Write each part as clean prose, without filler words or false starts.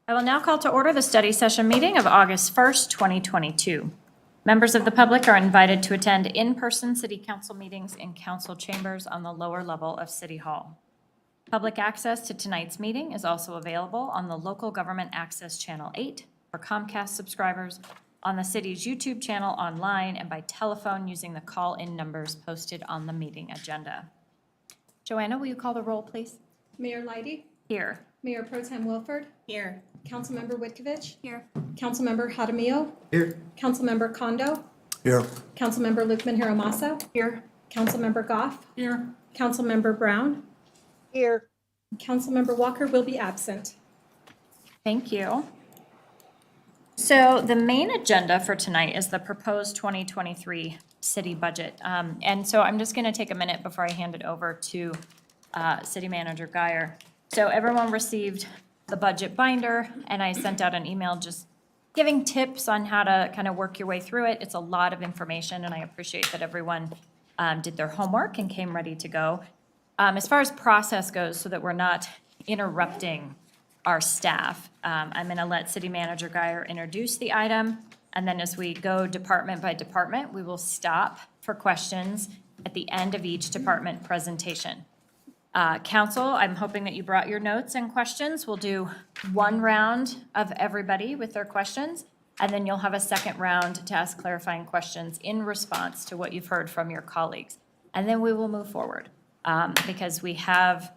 I will now call to order the study session meeting of August 1st, 2022. Members of the public are invited to attend in-person city council meetings in council chambers on the lower level of City Hall. Public access to tonight's meeting is also available on the Local Government Access Channel 8 for Comcast subscribers, on the city's YouTube channel online, and by telephone using the call-in numbers posted on the meeting agenda. Joanna, will you call the roll, please? Mayor Leidy, Here. Mayor Pro Tem Wilford, Here. Councilmember Witkovich, Here. Councilmember Jaramillo, Here. Councilmember Kondo, Here. Councilmember Lukeman Hiromasa, Here. Councilmember Goff, Here. Councilmember Brown, Here. Councilmember Walker will be absent. Thank you. So the main agenda for tonight is the proposed 2023 city budget. And so I'm just going to take a minute before I hand it over to City Manager Guyer. So everyone received the budget binder, and I sent out an email just giving tips on how to kind of work your way through it. It's a lot of information, and I appreciate that everyone did their homework and came ready to go. As far as process goes, so that we're not interrupting our staff, I'm going to let City Manager Guyer introduce the item, and then as we go department by department, we will stop for questions at the end of each department presentation. Council, I'm hoping that you brought your notes and questions. We'll do one round of everybody with their questions, and then you'll have a second round to ask clarifying questions in response to what you've heard from your colleagues. And then we will move forward because we have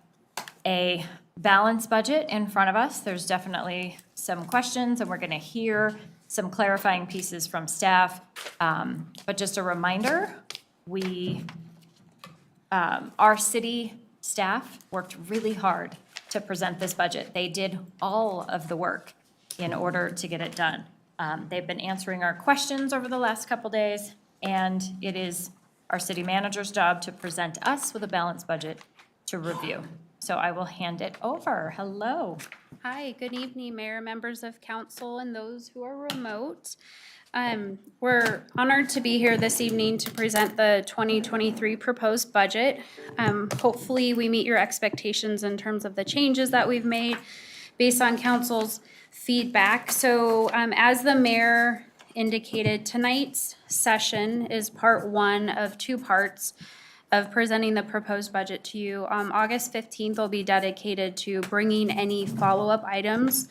a balanced budget in front of us. There's definitely some questions, and we're going to hear some clarifying pieces from staff. But just a reminder, our city staff worked really hard to present this budget. They did all of the work in order to get it done. They've been answering our questions over the last couple days, and it is our city manager's job to present us with a balanced budget to review. So I will hand it over. Hello. Hi, good evening, Mayor, members of council, and those who are remote. We're honored to be here this evening to present the 2023 proposed budget. Hopefully, we meet your expectations in terms of the changes that we've made based on council's feedback. So as the mayor indicated, tonight's session is part one of two parts of presenting the proposed budget to you. August 15th will be dedicated to bringing any follow-up items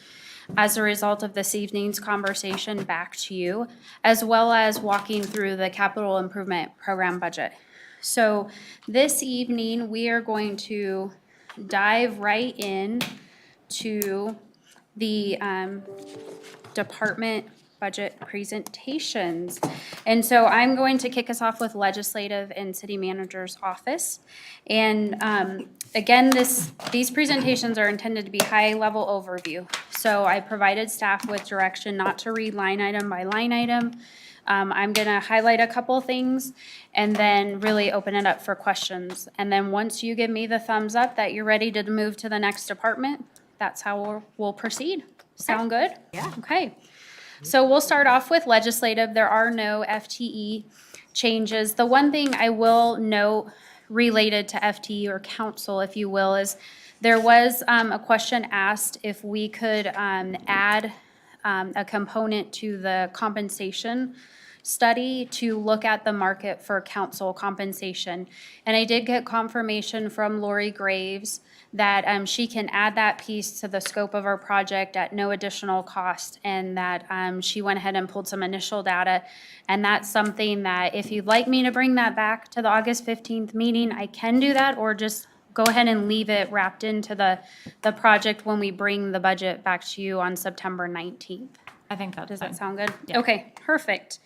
as a result of this evening's conversation back to you, as well as walking through the capital improvement program budget. So this evening, we are going to dive right in to the department budget presentations. And so I'm going to kick us off with legislative and city manager's office. And again, these presentations are intended to be high-level overview. So I provided staff with direction not to read line item by line item. I'm gonna highlight a couple things and then really open it up for questions. And then once you give me the thumbs up that you're ready to move to the next department, that's how we'll proceed. Sound good? Yeah. Okay. So we'll start off with legislative. There are no FTE changes. The one thing I will note related to FTE or council, if you will, is there was a question asked if we could add a component to the compensation study to look at the market for council compensation. And I did get confirmation from Lori Graves that she can add that piece to the scope of our project at no additional cost, and that she went ahead and pulled some initial data. And that's something that if you'd like me to bring that back to the August 15th meeting, I can do that, or just go ahead and leave it wrapped into the project when we bring the budget back to you on September 19th. I think that's Does fine. that sound good? Yeah. Okay, perfect.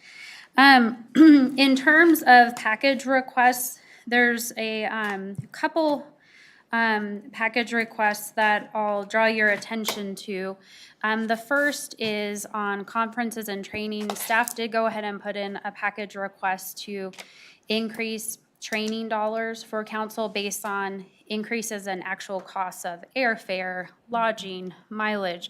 In terms of package requests, there's a couple package requests that I'll draw your attention to. The first is on conferences and training. Staff did go ahead and put in a package request to increase training dollars for council based on increases in actual costs of airfare, lodging, mileage,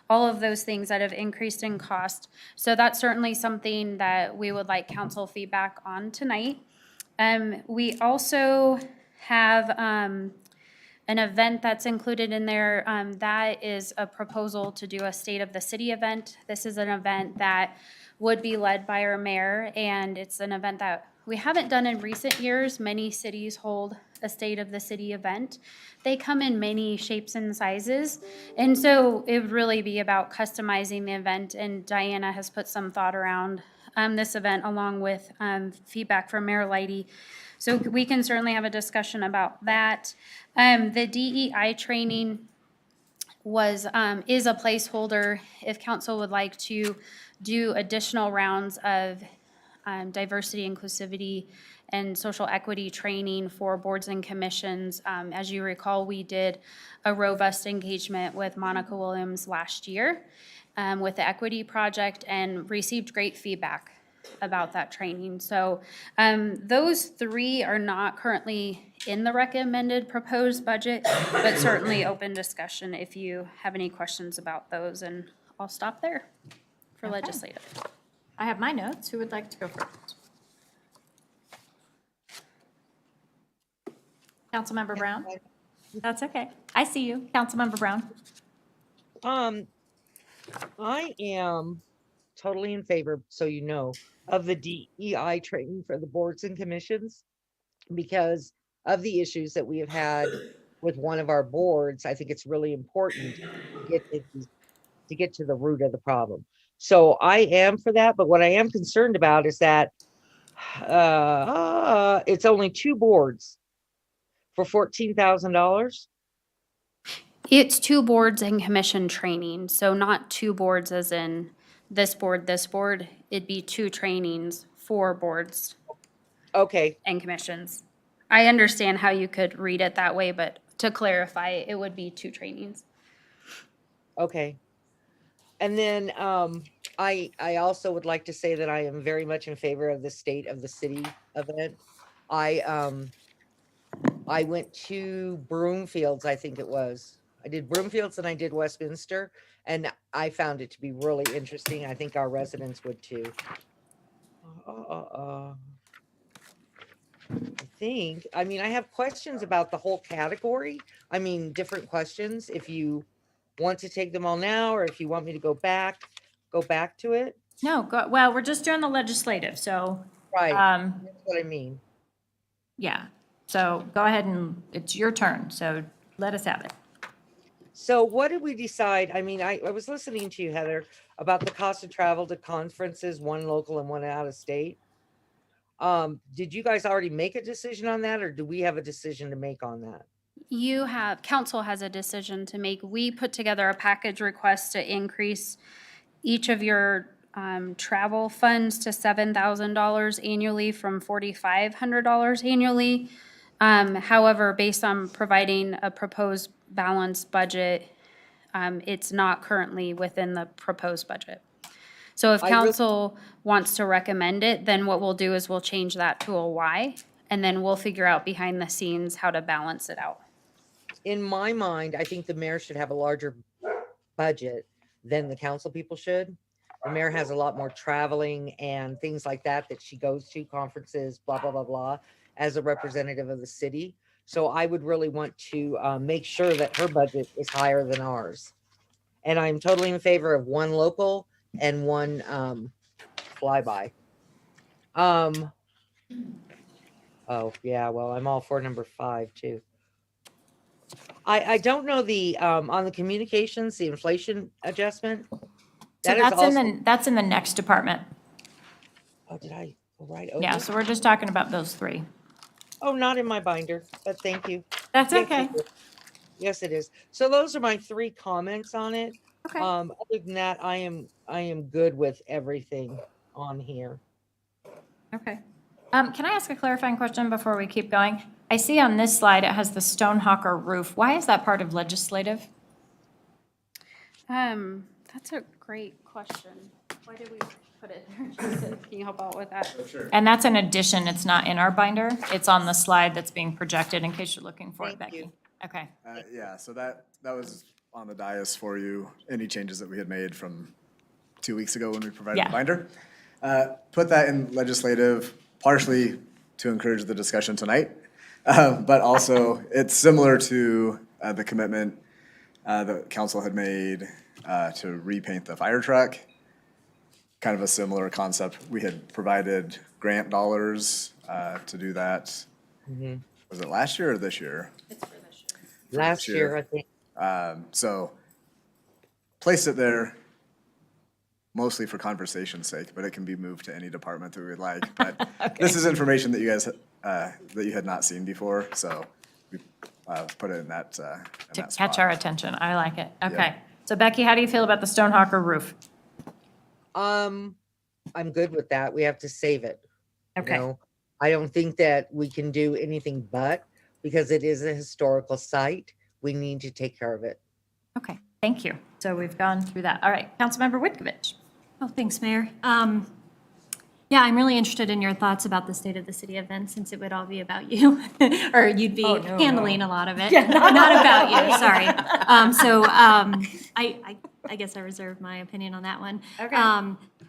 all of those things that have increased in cost. So that's certainly something that we would like council feedback on tonight. We also have An event that's included in there, that is a proposal to do a State of the City event. This is an event that would be led by our mayor, and it's an event that we haven't done in recent years. Many cities hold a State of the City event. They come in many shapes and sizes, and so it would really be about customizing the event, and Diana has put some thought around this event along with feedback from Mayor Lighty. So we can certainly have a discussion about that. The DEI training is a placeholder if council would like to do additional rounds of diversity, inclusivity, and social equity training for boards and commissions. As you recall, we did a robust engagement with Monica Williams last year with the Equity Project and received great feedback about that training. So those three are not currently in the recommended proposed budget, but certainly open discussion if you have any questions about those, and I'll stop there for legislative. I have my notes. Who would like to go first? Councilmember Brown? That's okay. I see you. Councilmember Brown? I am totally in favor, so you know, of the DEI training for the boards and commissions because of the issues that we have had with one of our boards. I think it's really important to get to the root of the problem. So I am for that, but what I am concerned about is that it's only 2 boards for $14,000. It's 2 boards and commission training, so not 2 boards as in this board, this board. It'd be 2 trainings for boards Okay, and commissions. I understand how you could read it that way, but to clarify, it would be 2 trainings. okay. And then I also would like to say that I am very much in favor of the State of the City event. I went to Broomfields, I think it was. I did Broomfields and I did Westminster, and I found it to be really interesting. I think our residents would too. I mean, I have questions about the whole category. I mean, different questions. If you want to take them all now, or if you want me to go back to it. No, well, we're just doing the legislative, so, Right, um, that's what I mean. yeah. So go ahead and it's your turn, so let us have it. So what did we decide? I mean, I was listening to you, Heather, about the cost of travel to conferences, one local and one out of state. Did you guys already make a decision on that, or do we have a decision to make on that? Council has a decision to make. We put together a package request to increase each of your travel funds to $7,000 annually from $4,500 annually. However, based on providing a proposed balanced budget, it's not currently within the proposed budget. So if council wants to recommend it, then what we'll do is we'll change that to a Y, and then we'll figure out behind the scenes how to balance it out. In my mind, I think the mayor should have a larger budget than the council people should. The mayor has a lot more traveling and things like that she goes to, conferences, blah, blah, blah, blah, as a representative of the city. So I would really want to make sure that her budget is higher than ours. And I'm totally in favor of 1 local and 1 flyby. Oh, yeah, well, I'm all for number 5 too. I don't know the on the communications, the inflation adjustment. So That is that's in the next department. Oh, did I go right over? Yeah, so we're just talking about those 3. Oh, not in my binder, but thank you. That's Yes, okay. it is. Yes, it is. So those are my 3 comments on it. Okay. Other than that, I am good with everything on here. Okay. Can I ask a clarifying question before we keep going? I see on this slide, it has the Stonehawker roof. Why is that part of legislative? That's a great question. Why did we put it there? Can you help out with that? And that's an addition, it's not in our binder. It's on the slide that's being projected in case you're looking for it, Thank you. Becky. Okay. Yeah, so that was on the dais for you, any changes that we had made from 2 weeks ago when we provided Yeah. the binder. Put that in legislative partially to encourage the discussion tonight, But also, it's similar to the commitment the council had made to repaint the fire truck. Kind of a similar concept. We had provided grant dollars to do that. Was it last year or this year? Last year, I think. So placed it there mostly for conversation's sake, but it can be moved to any department that we would like. But this is information that you guys, that you had not seen before, so we put it in that, To spot. catch our attention. I like it. Okay. So Becky, how do you feel about the Stonehawker roof? I'm good with that. We have to save it. you Okay. know? I don't think that we can do anything but, because it is a historical site, we need to take care of it. Okay, thank you. So we've gone through that. All right, Councilmember Whitkovich. Oh, thanks, Mayor. Yeah, I'm really interested in your thoughts about the State of the City event, since it would all be about you, or you'd be Oh, no, handling a lot of it. Not about you, sorry. I guess I reserve my opinion on that one. Okay.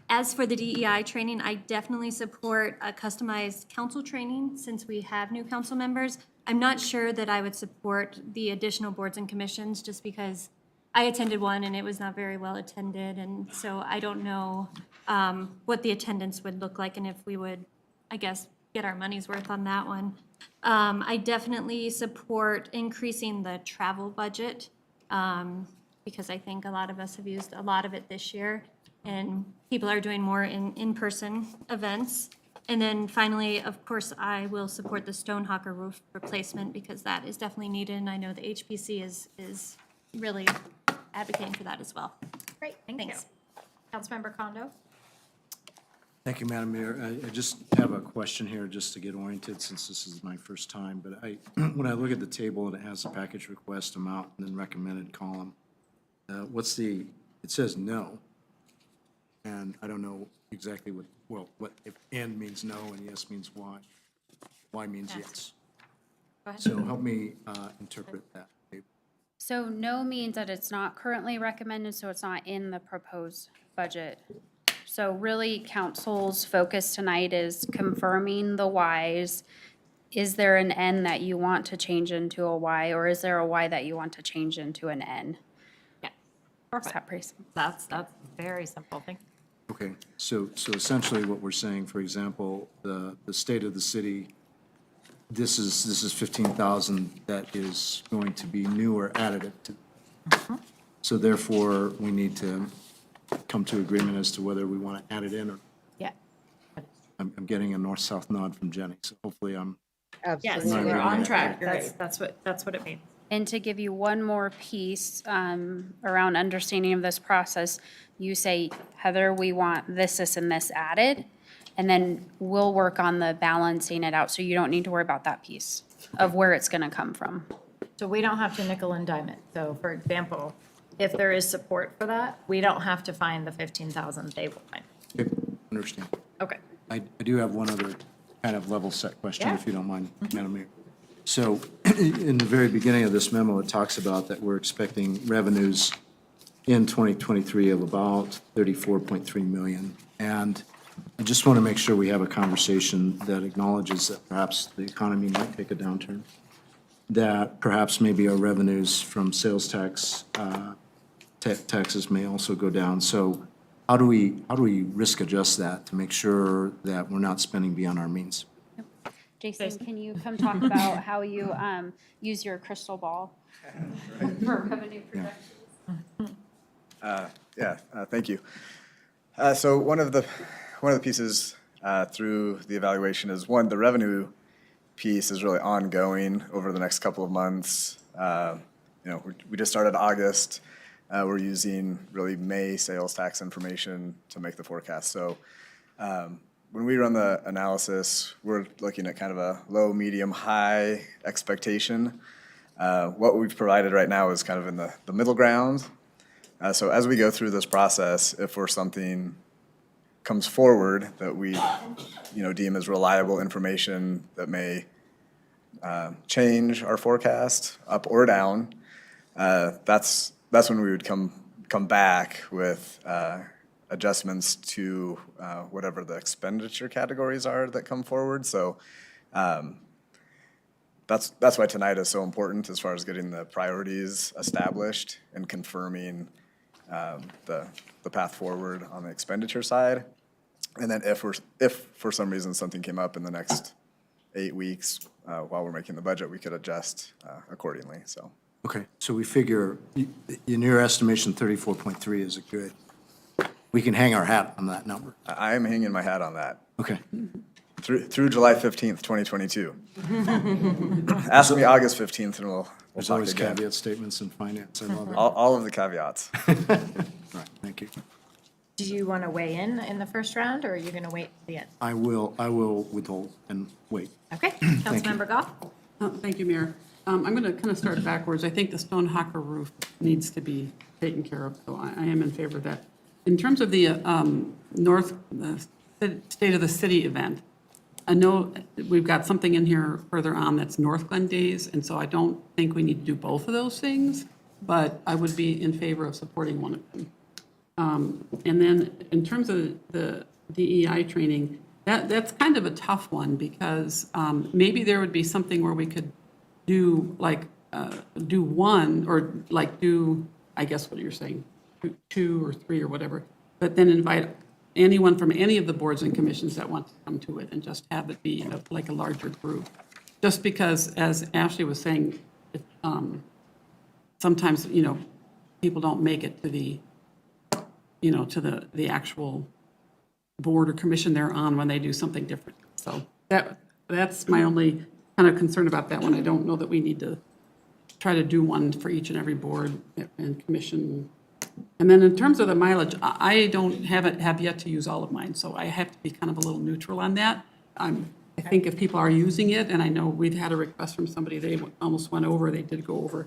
As for the DEI training, I definitely support a customized council training, since we have new council members. I'm not sure that I would support the additional boards and commissions, just because I attended one and it was not very well attended, and so I don't know what the attendance would look like and if we would, I guess, get our money's worth on that one. I definitely support increasing the travel budget, because I think a lot of us have used a lot of it this year, and people are doing more in-person events. And then finally, of course, I will support the Stonehawker roof replacement, because that is definitely needed, and I know the HPC is really advocating for that as well. Great, thank you. Thanks. Councilmember Condo? Thank you, Madam Mayor. I just have a question here, just to get oriented, since this is my first time. But when I look at the table and it has the package request amount and then recommended column, it says no. And I don't know exactly what if and means no and yes means why. Why means yes. Go ahead. So help me interpret that. So no means that it's not currently recommended, so it's not in the proposed budget. So really, council's focus tonight is confirming the whys. Is there an N that you want to change into a Y, or is there a Y that you want to change into an N? Yeah, Is perfect. that pretty simple? That's very simple. Thank you. Okay, so essentially what we're saying, for example, the state of the city, this is 15,000 that is going to be new or additive to. So therefore, we need to come to agreement as to whether we want to add it in, or Yeah. I'm getting a north-south nod from Jenny, so hopefully I'm, Yes, Absolutely. we're on Yeah. track. That's what it means. And to give you one more piece around understanding of this process, you say, Heather, we want this, and this added, and then we'll work on the balancing it out, so you don't need to worry about that piece of where it's gonna come from. So we don't have to nickel and dime it. So for example, if there is support for that, we don't have to find the 15,000, they will find. okay, understand. Okay. I do have one other kind of level set question, if Yeah. you don't mind, Madam Mayor. So in the very beginning of this memo, it talks about that we're expecting revenues in 2023 of about 34.3 million. And I just want to make sure we have a conversation that acknowledges that perhaps the economy might take a downturn, that perhaps maybe our revenues from sales tax, taxes may also go down. So how do we risk adjust that to make sure that we're not spending beyond our means? Jason, can you come talk about how you use your crystal ball for revenue projections? Thank you. So one of the pieces through the evaluation is, one, the revenue piece is really ongoing over the next couple of months. We just started August. We're using really May sales tax information to make the forecast. So when we run the analysis, we're looking at kind of a low, medium, high expectation. What we've provided right now is kind of in the middle ground. So as we go through this process, if something comes forward that we, deem as reliable information that may change our forecast up or down, that's when we would come back with adjustments to whatever the expenditure categories are that come forward. So that's why tonight is so important as far as getting the priorities established and confirming the path forward on the expenditure side. And then if for some reason something came up in the next 8 weeks while we're making the budget, we could adjust accordingly, so. Okay, so we figure, in your estimation, 34.3 is a good, we can hang our hat on that number. I am hanging my hat on that. Okay. Through July 15th, 2022. Ask me August 15th and we'll There's talk always again. caveat statements in finance. I love it. All of the caveats. All right, thank you. Do you want to weigh in the first round, or are you going to wait till the end? I will withhold and wait. Okay, Councilmember Goff? Thank you, Mayor. I'm going to kind of start backwards. I think the stone hawker roof needs to be taken care of, so I am in favor of that. In terms of the State of the City event, I know we've got something in here further on that's North Glen Days, and so I don't think we need to do both of those things, but I would be in favor of supporting one of them. And then in terms of the DEI training, that's kind of a tough one because maybe there would be something where we could do do one or do, I guess what you're saying, 2 or 3 or whatever, but then invite anyone from any of the boards and commissions that want to come to it and just have it be like a larger group. Just because, as Ashley was saying, sometimes, people don't make it to the the actual board or commission they're on when they do something different. So that's my only kind of concern about that one. I don't know that we need to try to do one for each and every board and commission. And then in terms of the mileage, I don't have yet to use all of mine, so I have to be kind of a little neutral on that. I think if people are using it, and I know we've had a request from somebody, they almost went over, they did go over.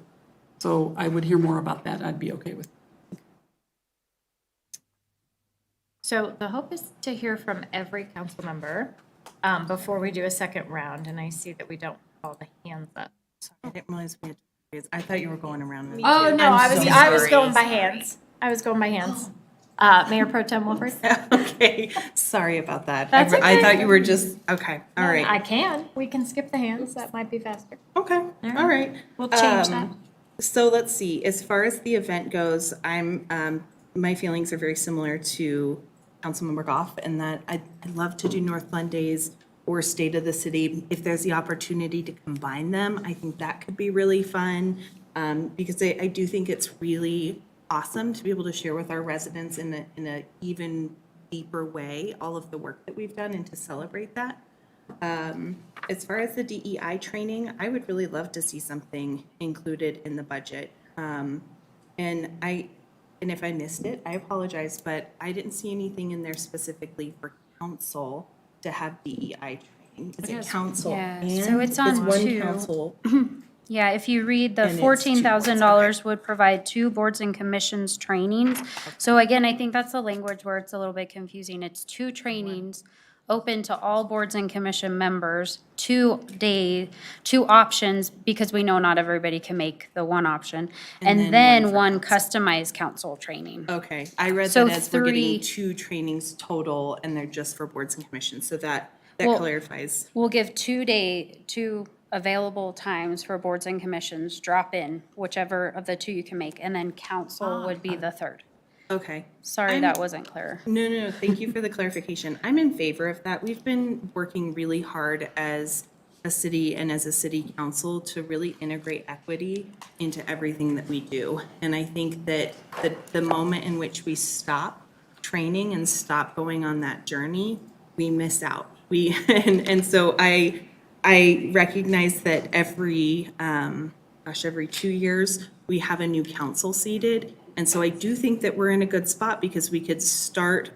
So I would hear more about that. I'd be okay with it. So the hope is to hear from every council member before we do a second round, and I see that we don't call the hands up. I didn't realize we had to raise. I thought you were going around. Oh, no, I'm so I was sorry. going by hands. I was going by hands. Mayor Pro Tem Wolford? Okay, sorry about that. That's I okay. thought you were just, okay, all right. I can. We can skip the hands. That might be faster. Okay, all right. We'll change that. So let's see, as far as the event goes, my feelings are very similar to Councilmember Goff in that I'd love to do North Glen Days or State of the City. If there's the opportunity to combine them, I think that could be really fun. Because I do think it's really awesome to be able to share with our residents in a even deeper way all of the work that we've done and to celebrate that. As far as the DEI training, I would really love to see something included in the budget. And if I missed it, I apologize, but I didn't see anything in there specifically for council to have DEI training. Is it council? Yeah, and so it's on one 2. council? Yeah, if you read the And it's 2 boards, $14,000 would provide 2 boards and commissions trainings. So again, I think that's the language where it's a little bit confusing. It's 2 trainings open to all boards and commission members, 2 options, because we know not everybody can make the one option. And And then then one one for customized council training. Okay, I read So that as we're getting 3 2 trainings total and they're just for boards and commissions, so that Well- clarifies. We'll give 2 available times for boards and commissions, drop in whichever of the 2 you can make, and then council would be the third. Okay. Sorry, I'm- that wasn't clear. No, thank you for the clarification. I'm in favor of that. We've been working really hard as a city and as a city council to really integrate equity into everything that we do. And I think that the moment in which we stop training and stop going on that journey, we miss out. And so I recognize that every 2 years, we have a new council seated. And so I do think that we're in a good spot because we could start,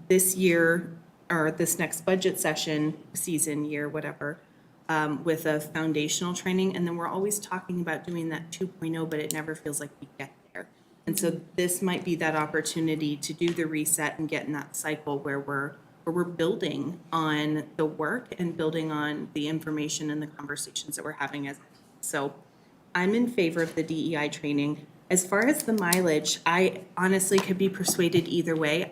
this year or this next budget season, year, whatever, with a foundational training. And then we're always talking about doing that 2.0, but it never feels like we get there. And so this might be that opportunity to do the reset and get in that cycle where we're building on the work and building on the information and the conversations that we're having. So I'm in favor of the DEI training. As far as the mileage, I honestly could be persuaded either way.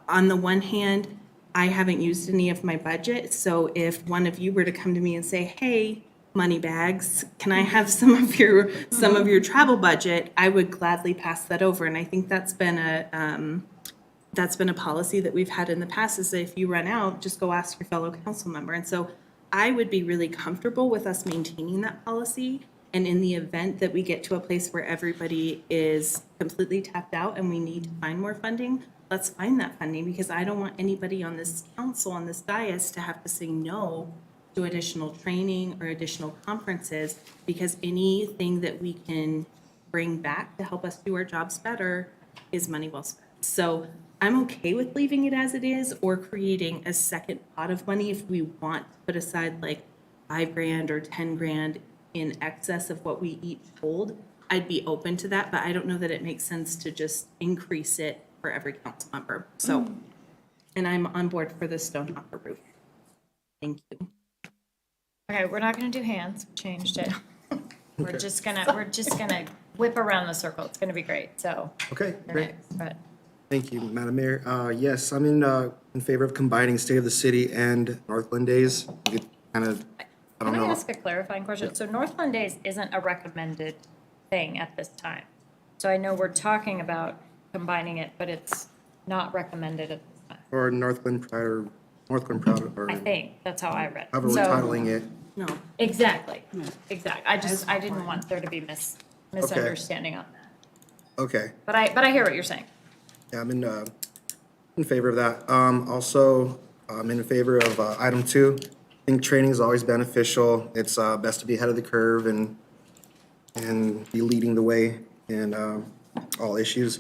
On the one hand, I haven't used any of my budget, so if one of you were to come to me and say, hey, money bags, can I have some of your travel budget? I would gladly pass that over. And I think that's been a policy that we've had in the past, is that if you run out, just go ask your fellow council member. And so I would be really comfortable with us maintaining that policy. And in the event that we get to a place where everybody is completely tapped out and we need to find more funding, let's find that funding, because I don't want anybody on this council, on this dais, to have to say no to additional training or additional conferences, because anything that we can bring back to help us do our jobs better is money well spent. So I'm okay with leaving it as it is, or creating a second pot of money if we want to put aside like $5,000 or $10,000 in excess of what we each hold. I'd be open to that, but I don't know that it makes sense to just increase it for every council member. So, and I'm on board for the Stonehopper roof. Thank you. Okay, we're not gonna do hands, we changed it. We're just gonna whip around the circle. It's gonna be great, so. Okay, you're great. next, but- Thank you, Madam Mayor. Yes, I'm in favor of combining State of the City and Northland Days. It kind of, I don't Can I know. ask a clarifying question? So Northland Days isn't a recommended thing at this time. So I know we're talking about combining it, but it's not recommended at this time. Or Northland Pride, or I think, that's how I read it. however we're So- titling it. No, Exactly, exactly. I didn't want there to be misunderstanding on that. Okay, But I hear what you're saying. yeah, I'm in favor of that. Also, I'm in favor of item 2. I think training is always beneficial. It's best to be ahead of the curve and be leading the way in all issues.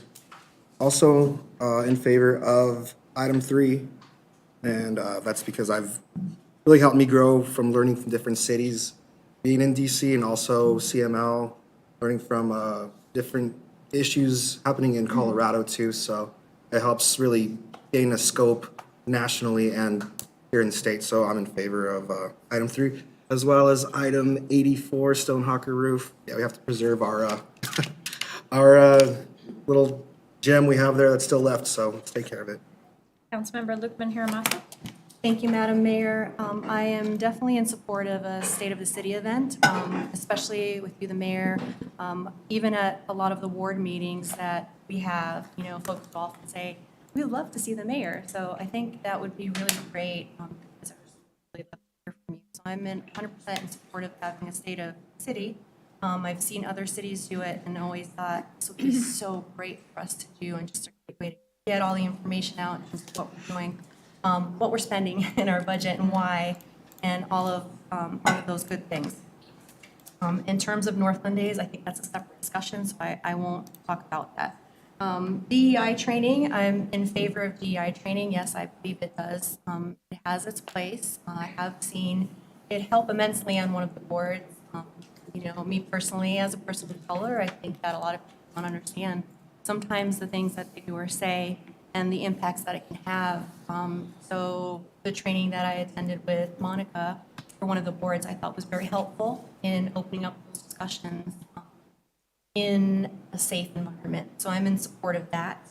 Also, in favor of item 3, and that's because I've really helped me grow from learning from different cities, being in DC and also CML, learning from different issues happening in Colorado too. So it helps really gain a scope nationally and here in the state. So I'm in favor of item 3, as well as item 84, Stonehawker roof. Yeah, we have to preserve our our little gem we have there that's still left. So let's take care of it. Councilmember Lukman Hiramasa? Thank you, Madam Mayor. I am definitely in support of a State of the City event, especially with you, the mayor. Even at a lot of the ward meetings that we have, you know, folks will often say, we'd love to see the mayor. So I think that would be really great. Because I really love to hear from you. So I'm 100% in support of having a State of the City. I've seen other cities do it and always thought this would be so great for us to do, and just a great way to get all the information out in terms of what we're doing, what we're spending in our budget and why, and all of those good things. In terms of Northland Days, I think that's a separate discussion, so I won't talk about that. DEI training, I'm in favor of DEI training. Yes, I believe it does. It has its place. I have seen it help immensely on one of the boards. You know, me personally, as a person of color, I think that a lot of people don't understand sometimes the things that they do or say and the impacts that it can have. So the training that I attended with Monica for one of the boards, I thought was very helpful in opening up those discussions in a safe environment. So I'm in support of that,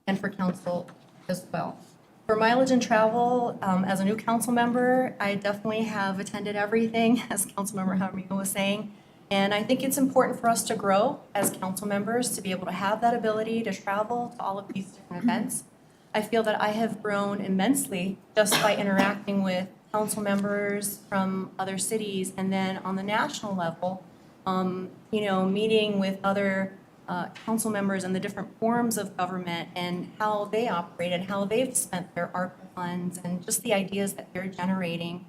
and for council as well. For mileage and travel, as a new council member, I definitely have attended everything, as Councilmember Jaramillo was saying. And I think it's important for us to grow as council members, to be able to have that ability to travel to all of these different events. I feel that I have grown immensely just by interacting with council members from other cities, and then on the national level, you know, meeting with other council members and the different forms of government and how they operate and how they've spent their ARPA funds and just the ideas that they're generating.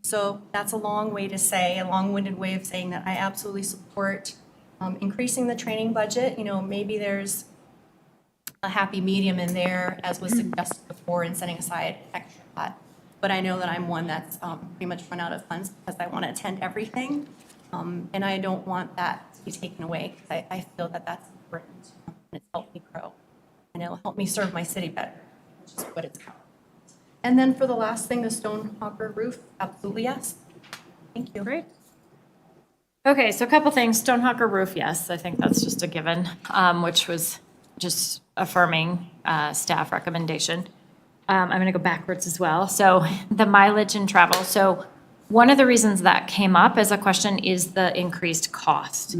So that's a long way to say, a long-winded way of saying that I absolutely support increasing the training budget. You know, maybe there's a happy medium in there, as was suggested before, in setting aside extra pot. But I know that I'm one that's pretty much run out of funds because I want to attend everything. And I don't want that to be taken away, because I feel that that's important, and it's helped me grow, and it'll help me serve my city better, which is what it's about. And then for the last thing, the Stonehopper roof, absolutely yes. Thank you. Great. Okay, so a couple things. Stonehawker roof, yes, I think that's just a given, which was just affirming staff recommendation. I'm going to go backwards as well. So the mileage and travel. So one of the reasons that came up as a question is the increased cost.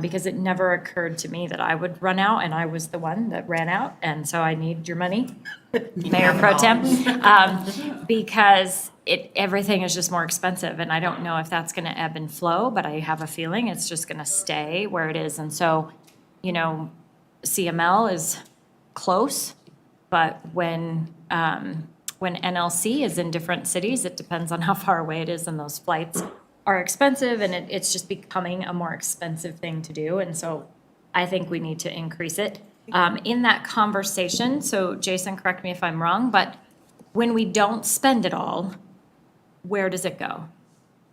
Because it never occurred to me that I would run out, and I was the one that ran out, and so I need your money, Mayor Pro Tem. Because everything is just more expensive, and I don't know if that's gonna ebb and flow, but I have a feeling it's just gonna stay where it is. And so, you know, CML is close, but when NLC is in different cities, it depends on how far away it is, and those flights are expensive, and it's just becoming a more expensive thing to do, and so I think we need to increase it. In that conversation, so Jason, correct me if I'm wrong, but when we don't spend it all, where does it go?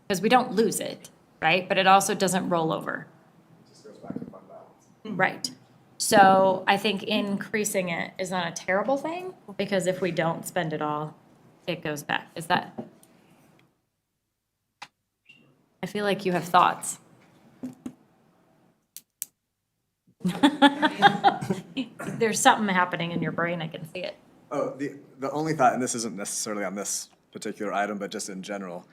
Because we don't lose it, right? But it also doesn't roll over. Right. So I think increasing it is not a terrible thing, because if we don't spend it all, it goes back. Is that? I feel like you have thoughts. There's something happening in your brain, I can see it. Oh, the only thought, and this isn't necessarily on this particular item, but just in general,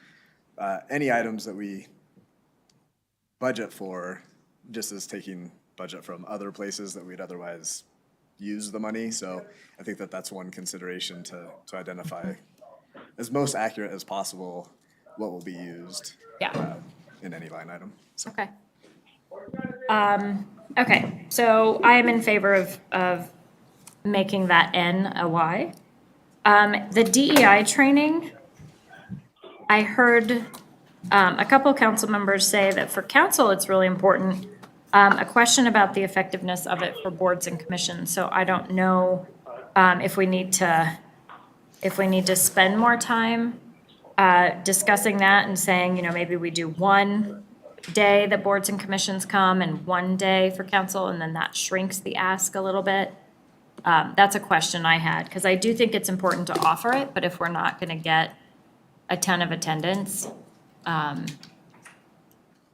any items that we budget for just as taking budget from other places that we'd otherwise use the money. So I think that that's one consideration to identify as most accurate as possible what will be used Yeah. in any line item. So. Okay. Okay, so I am in favor of making that N a Y. The DEI training, I heard a couple council members say that for council, it's really important. A question about the effectiveness of it for boards and commissions. So I don't know if we need to spend more time discussing that and saying, you know, maybe we do one day that boards and commissions come and one day for council, and then that shrinks the ask a little bit. That's a question I had, because I do think it's important to offer it, but if we're not gonna get a ton of attendance, then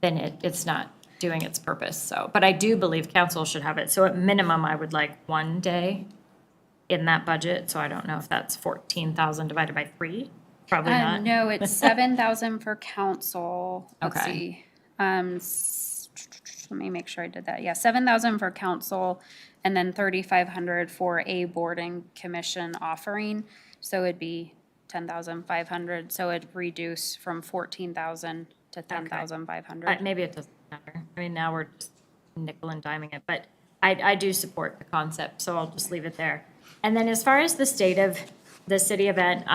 it's not doing its purpose, so. But I do believe council should have it, so at minimum, I would like one day in that budget, so I don't know if that's 14,000 divided by 3, probably not. No, it's 7,000 for council. Let's Okay. see. Let me make sure I did that. Yeah, 7,000 for council, and then 3,500 for a board and commission offering. So it'd be 10,500. So it'd reduce from 14,000 to 10,500. Maybe it doesn't matter. I mean, now we're just nickel and diming it, but I do support the concept, so I'll just leave it there. And then as far as the state of the city event,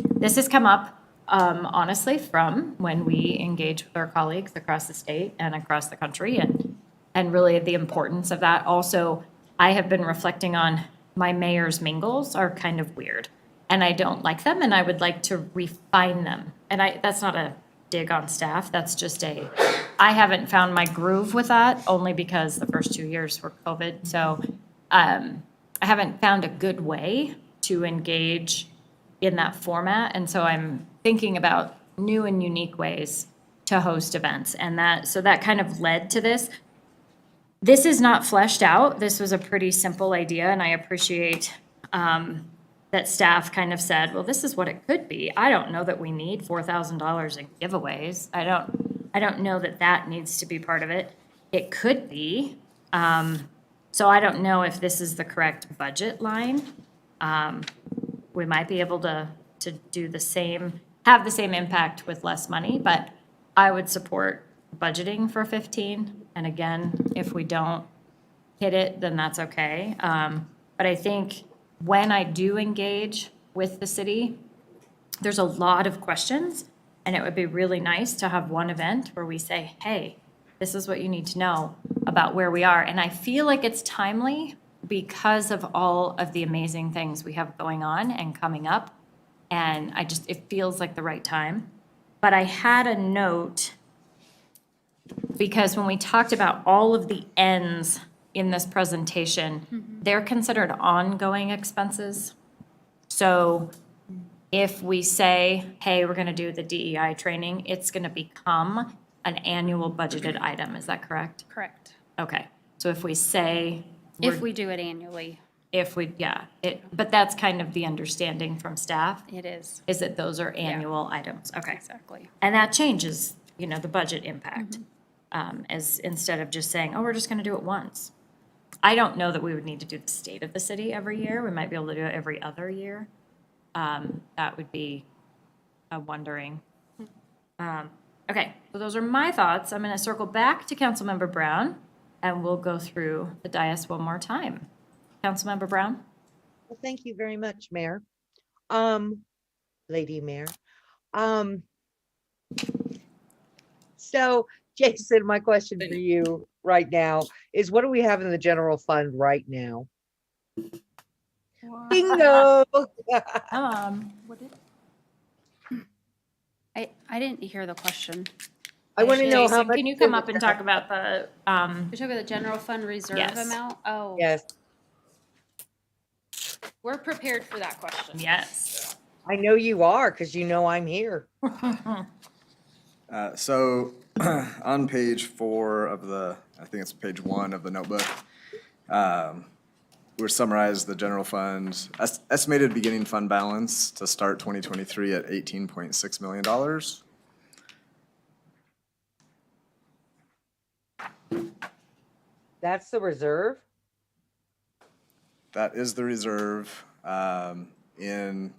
this has come up, honestly, from when we engage with our colleagues across the state and across the country, and really the importance of that. Also, I have been reflecting on my mayor's mingles are kind of weird, and I don't like them, and I would like to refine them. And that's not a dig on staff, that's just I haven't found my groove with that, only because the first 2 years were COVID. So I haven't found a good way to engage in that format, and so I'm thinking about new and unique ways to host events, and that kind of led to this. This is not fleshed out. This was a pretty simple idea, and I appreciate that staff kind of said, well, this is what it could be. I don't know that we need $4,000 in giveaways. I don't know that needs to be part of it. It could be. So I don't know if this is the correct budget line. We might be able to do have the same impact with less money, but I would support budgeting for 15. And again, if we don't hit it, then that's okay. But I think when I do engage with the city, there's a lot of questions, and it would be really nice to have one event where we say, hey, this is what you need to know about where we are. And I feel like it's timely because of all of the amazing things we have going on and coming up. And it feels like the right time. But I had a note, because when we talked about all of the ends in this presentation, they're considered ongoing expenses. So if we say, hey, we're gonna do the DEI training, it's gonna become an annual budgeted item, is that correct? Correct. Okay, so if we say. If we do it annually. if we, yeah, but that's kind of the understanding from staff, It is, is that those are annual items. Okay. exactly. And that changes, the budget impact. As instead of just saying, oh, we're just gonna do it once. I don't know that we would need to do the state of the city every year. We might be able to do it every other year. That would be a wondering. Okay, so those are my thoughts. I'm gonna circle back to Councilmember Brown and we'll go through the dais one more time. Councilmember Brown? Well, thank you very much, Mayor. Lady Mayor. So Jason, my question for you right now is what do we have in the general fund right now? Bingo! What did? I didn't hear the question. I want to know how Jason, much. can you come up and talk about the, You're talking about the general fund reserve Yes. amount? Oh, Yes, we're prepared for that question. yes. I know you are, because you know I'm here. So on page 4 of I think it's page 1 of the notebook, we're summarized the general fund, estimated beginning fund balance to start 2023 at $18.6 million. That's the reserve? That is the reserve. In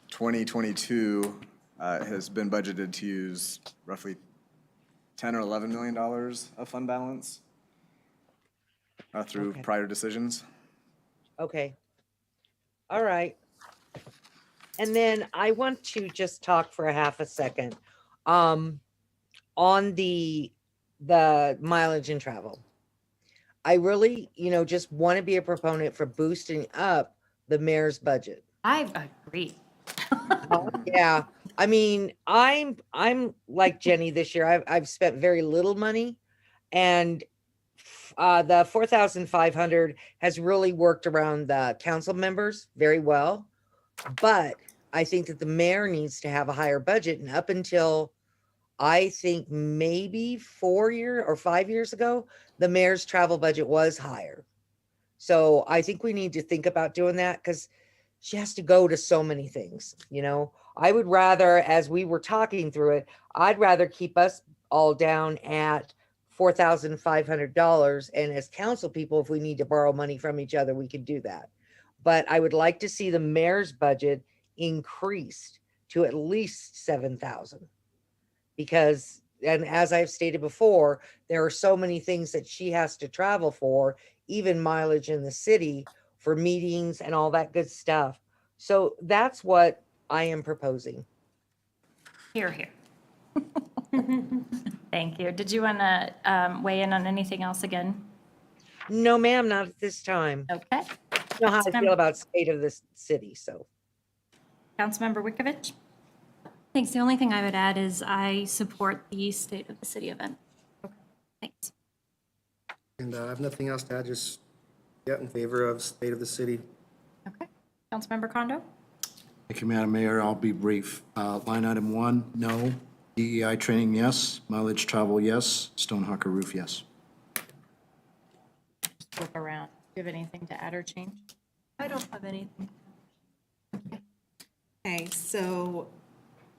2022, it has been budgeted to use roughly $10 or $11 million of fund balance through Okay. prior decisions. Okay. All right. And then I want to just talk for a half a second, on the mileage and travel. I really, just want to be a proponent for boosting up the mayor's budget. I agree. Yeah, I mean, I'm like Jenny this year. I've spent very little money, and the 4,500 has really worked around the council members very well. But I think that the mayor needs to have a higher budget, and up until I think maybe 4 years or 5 years ago, the mayor's travel budget was higher. So I think we need to think about doing that because she has to go to so many things, I would rather, as we were talking through it, I'd rather keep us all down at $4,500. And as council people, if we need to borrow money from each other, we could do that. But I would like to see the mayor's budget increased to at least 7,000. Because, and as I've stated before, there are so many things that she has to travel for, even mileage in the city for meetings and all that good stuff. So that's what I am proposing. Here, here. Thank you. Did you want to weigh in on anything else again? No, ma'am, not at this time. Okay. You know how I feel Councilmember- about state of this city, so. Councilmember Wikovich? Thanks. The only thing I would add is I support the State of the City event. Thanks. And I have nothing else to add, just, in favor of state of the city. Okay. Councilmember Kondo? Thank you, Madam Mayor. I'll be brief. Line item 1, no. DEI training, yes. Mileage travel, yes. Stonehawker roof, yes. Just look around. Do you have anything to add or change? I don't have anything. Okay, so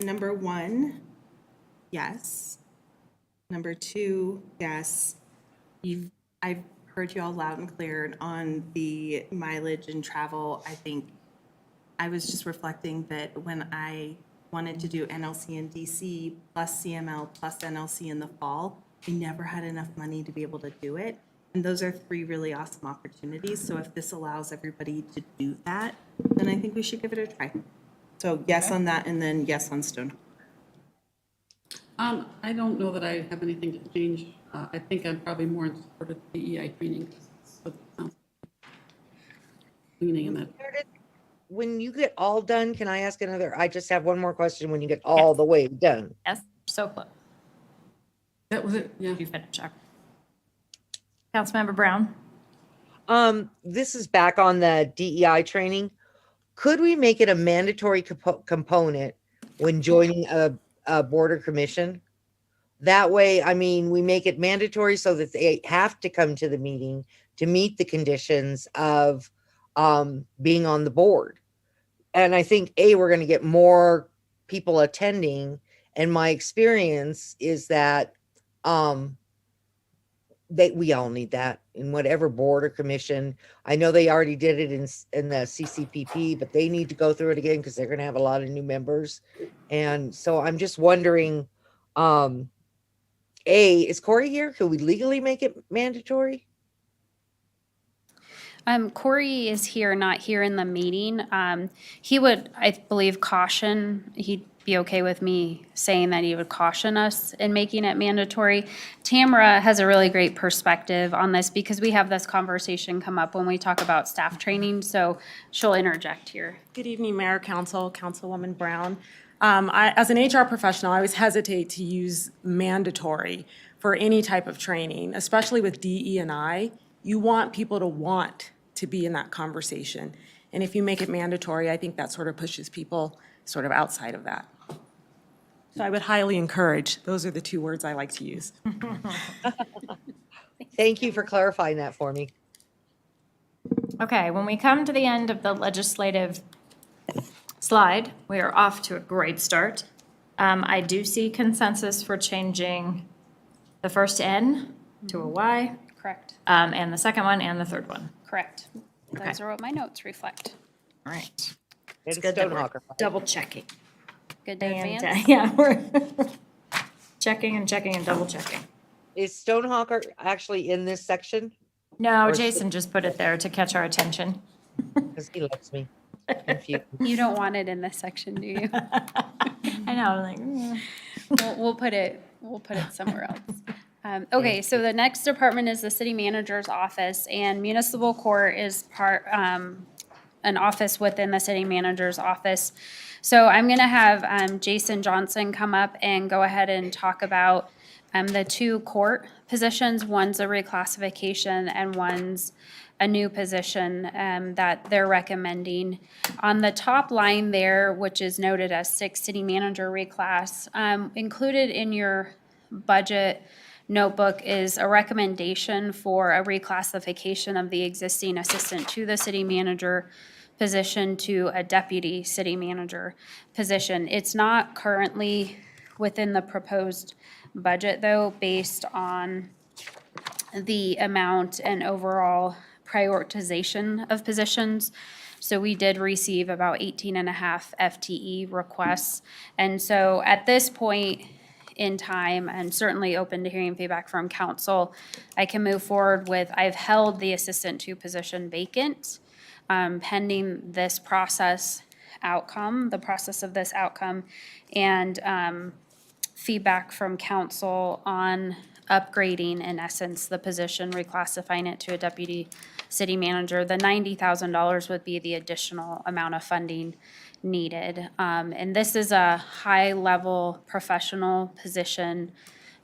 number 1, yes. Number 2, yes. I've heard you all loud and clear on the mileage and travel. I think I was just reflecting that when I wanted to do NLC and DC plus CML plus NLC in the fall, we never had enough money to be able to do it. And those are 3 really awesome opportunities. So if this allows everybody to do that, then I think we should give it a try. So yes on that, and then yes on Stone. I don't know that I have anything to change. I think I'm probably more in support of DEI training. Leaning in that. When you get all done, can I ask another? I just have one more question. When you get all the way done, Yes, so close. That was it, yeah. You finish up. Councilmember Brown? this is back on the DEI training. Could we make it a mandatory component when joining a board or commission? That way, I mean, we make it mandatory so that they have to come to the meeting to meet the conditions of being on the board. And I think, we're going to get more people attending. And my experience is that we all need that in whatever board or commission. I know they already did it in the CCPP, but they need to go through it again because they're going to have a lot of new members. And so I'm just wondering, is Corey here? Could we legally make it mandatory? Corey is here, not here in the meeting. He would, I believe, he'd be okay with me saying that he would caution us in making it mandatory. Tamara has a really great perspective on this because we have this conversation come up when we talk about staff training, so she'll interject here. Good evening, Mayor, Council, Councilwoman Brown. As an HR professional, I always hesitate to use mandatory for any type of training, especially with DE&I. You want people to want to be in that conversation. And if you make it mandatory, I think that sort of pushes people sort of outside of that. So I would highly encourage, those are the two words I like to use. Thank you for clarifying that for me. Okay, when we come to the end of the legislative slide, we are off to a great start. I do see consensus for changing the first N to a Y, Correct, and the second one and the third one. correct. Those are what my notes reflect. All right. It's Good that we're Stonehawker. double checking. Good to And, advance. yeah, we're checking and double checking. Is Stonehawker actually in this section? No, Or- Jason just put it there to catch our attention. Because he loves me. Confused. You don't want it in this section, do you? I know, I'm like, We'll put it somewhere else. Okay, so the next department is the city manager's office, and municipal court is an office within the city manager's office. So I'm gonna have Jason Johnson come up and go ahead and talk about the two court positions. One's a reclassification and one's a new position that they're recommending. On the top line there, which is noted as 6 city manager reclass, included in your budget notebook is a recommendation for a reclassification of the existing assistant to the city manager position to a deputy city manager position. It's not currently within the proposed budget, though, based on the amount and overall prioritization of positions. So we did receive about 18.5 FTE requests. And so at this point in time, and certainly open to hearing feedback from council, I can move forward with, I've held the assistant to position vacant, pending this process outcome, the process of this outcome, and feedback from council on upgrading, in essence, the position, reclassifying it to a deputy city manager. The $90,000 would be the additional amount of funding needed. And this is a high-level professional position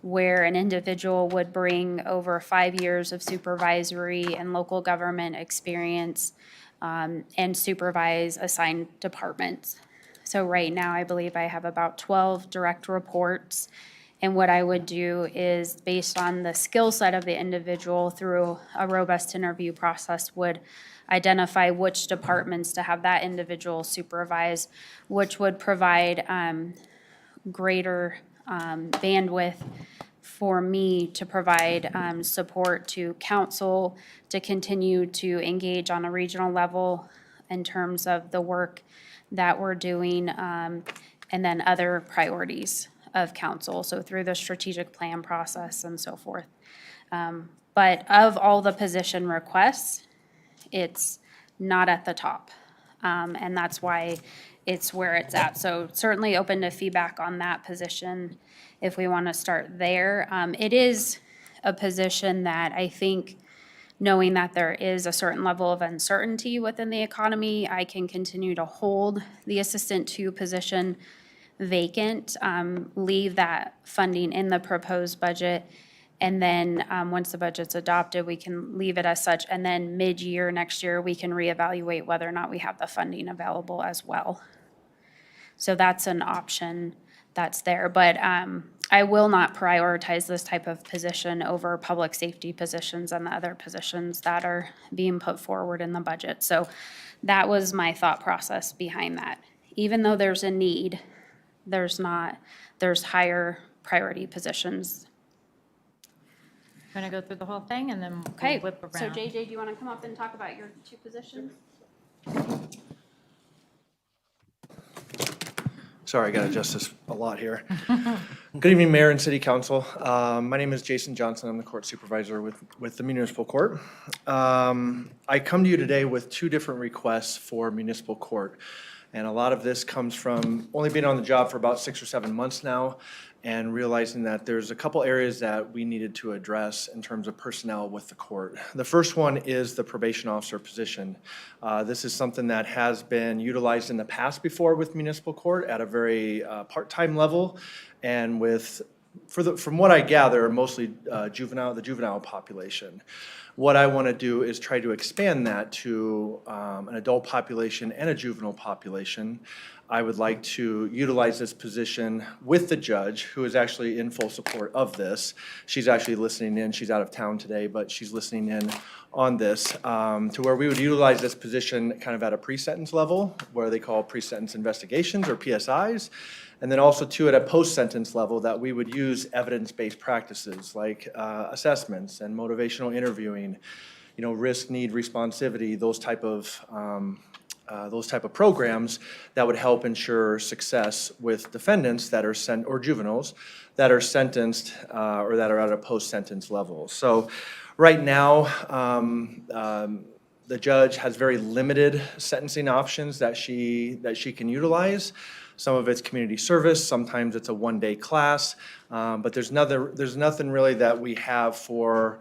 where an individual would bring over 5 years of supervisory and local government experience and supervise assigned departments. So right now, I believe I have about 12 direct reports. And what I would do is, based on the skill set of the individual through a robust interview process, would identify which departments to have that individual supervise, which would provide greater bandwidth for me to provide support to council to continue to engage on a regional level in terms of the work that we're doing, and then other priorities of council, so through the strategic plan process and so forth. But of all the position requests, it's not at the top. And that's why it's where it's at. So certainly open to feedback on that position if we want to start there. It is a position that I think, knowing that there is a certain level of uncertainty within the economy, I can continue to hold the assistant to position vacant, leave that funding in the proposed budget. And then once the budget's adopted, we can leave it as such. And then mid-year next year, we can reevaluate whether or not we have the funding available as well. So that's an option that's there. But I will not prioritize this type of position over public safety positions and the other positions that are being put forward in the budget. So that was my thought process behind that. Even though there's a need, there's higher priority positions. I'm gonna go through the whole thing and then Okay, we'll whip so around. JJ, do you want to come up and talk about your two positions? Sorry, I got to adjust this a lot here. Good evening, Mayor and City Council. My name is Jason Johnson. I'm the court supervisor with the municipal court. I come to you today with two different requests for municipal court. And a lot of this comes from only being on the job for about 6 or 7 months now and realizing that there's a couple areas that we needed to address in terms of personnel with the court. The first one is the probation officer position. This is something that has been utilized in the past before with municipal court at a very part-time level and from what I gather, mostly the juvenile population. What I want to do is try to expand that to an adult population and a juvenile population. I would like to utilize this position with the judge, who is actually in full support of this. She's actually listening in. She's out of town today, but she's listening in on this, to where we would utilize this position kind of at a pre-sentence level, where they call pre-sentence investigations or PSIs. And then also too at a post-sentence level that we would use evidence-based practices like assessments and motivational interviewing, risk, need, responsivity, those type of programs that would help ensure success with defendants that are or juveniles that are sentenced or that are at a post-sentence level. So right now, the judge has very limited sentencing options that she can utilize. Some of it's community service, sometimes it's a one-day class, but there's nothing really that we have for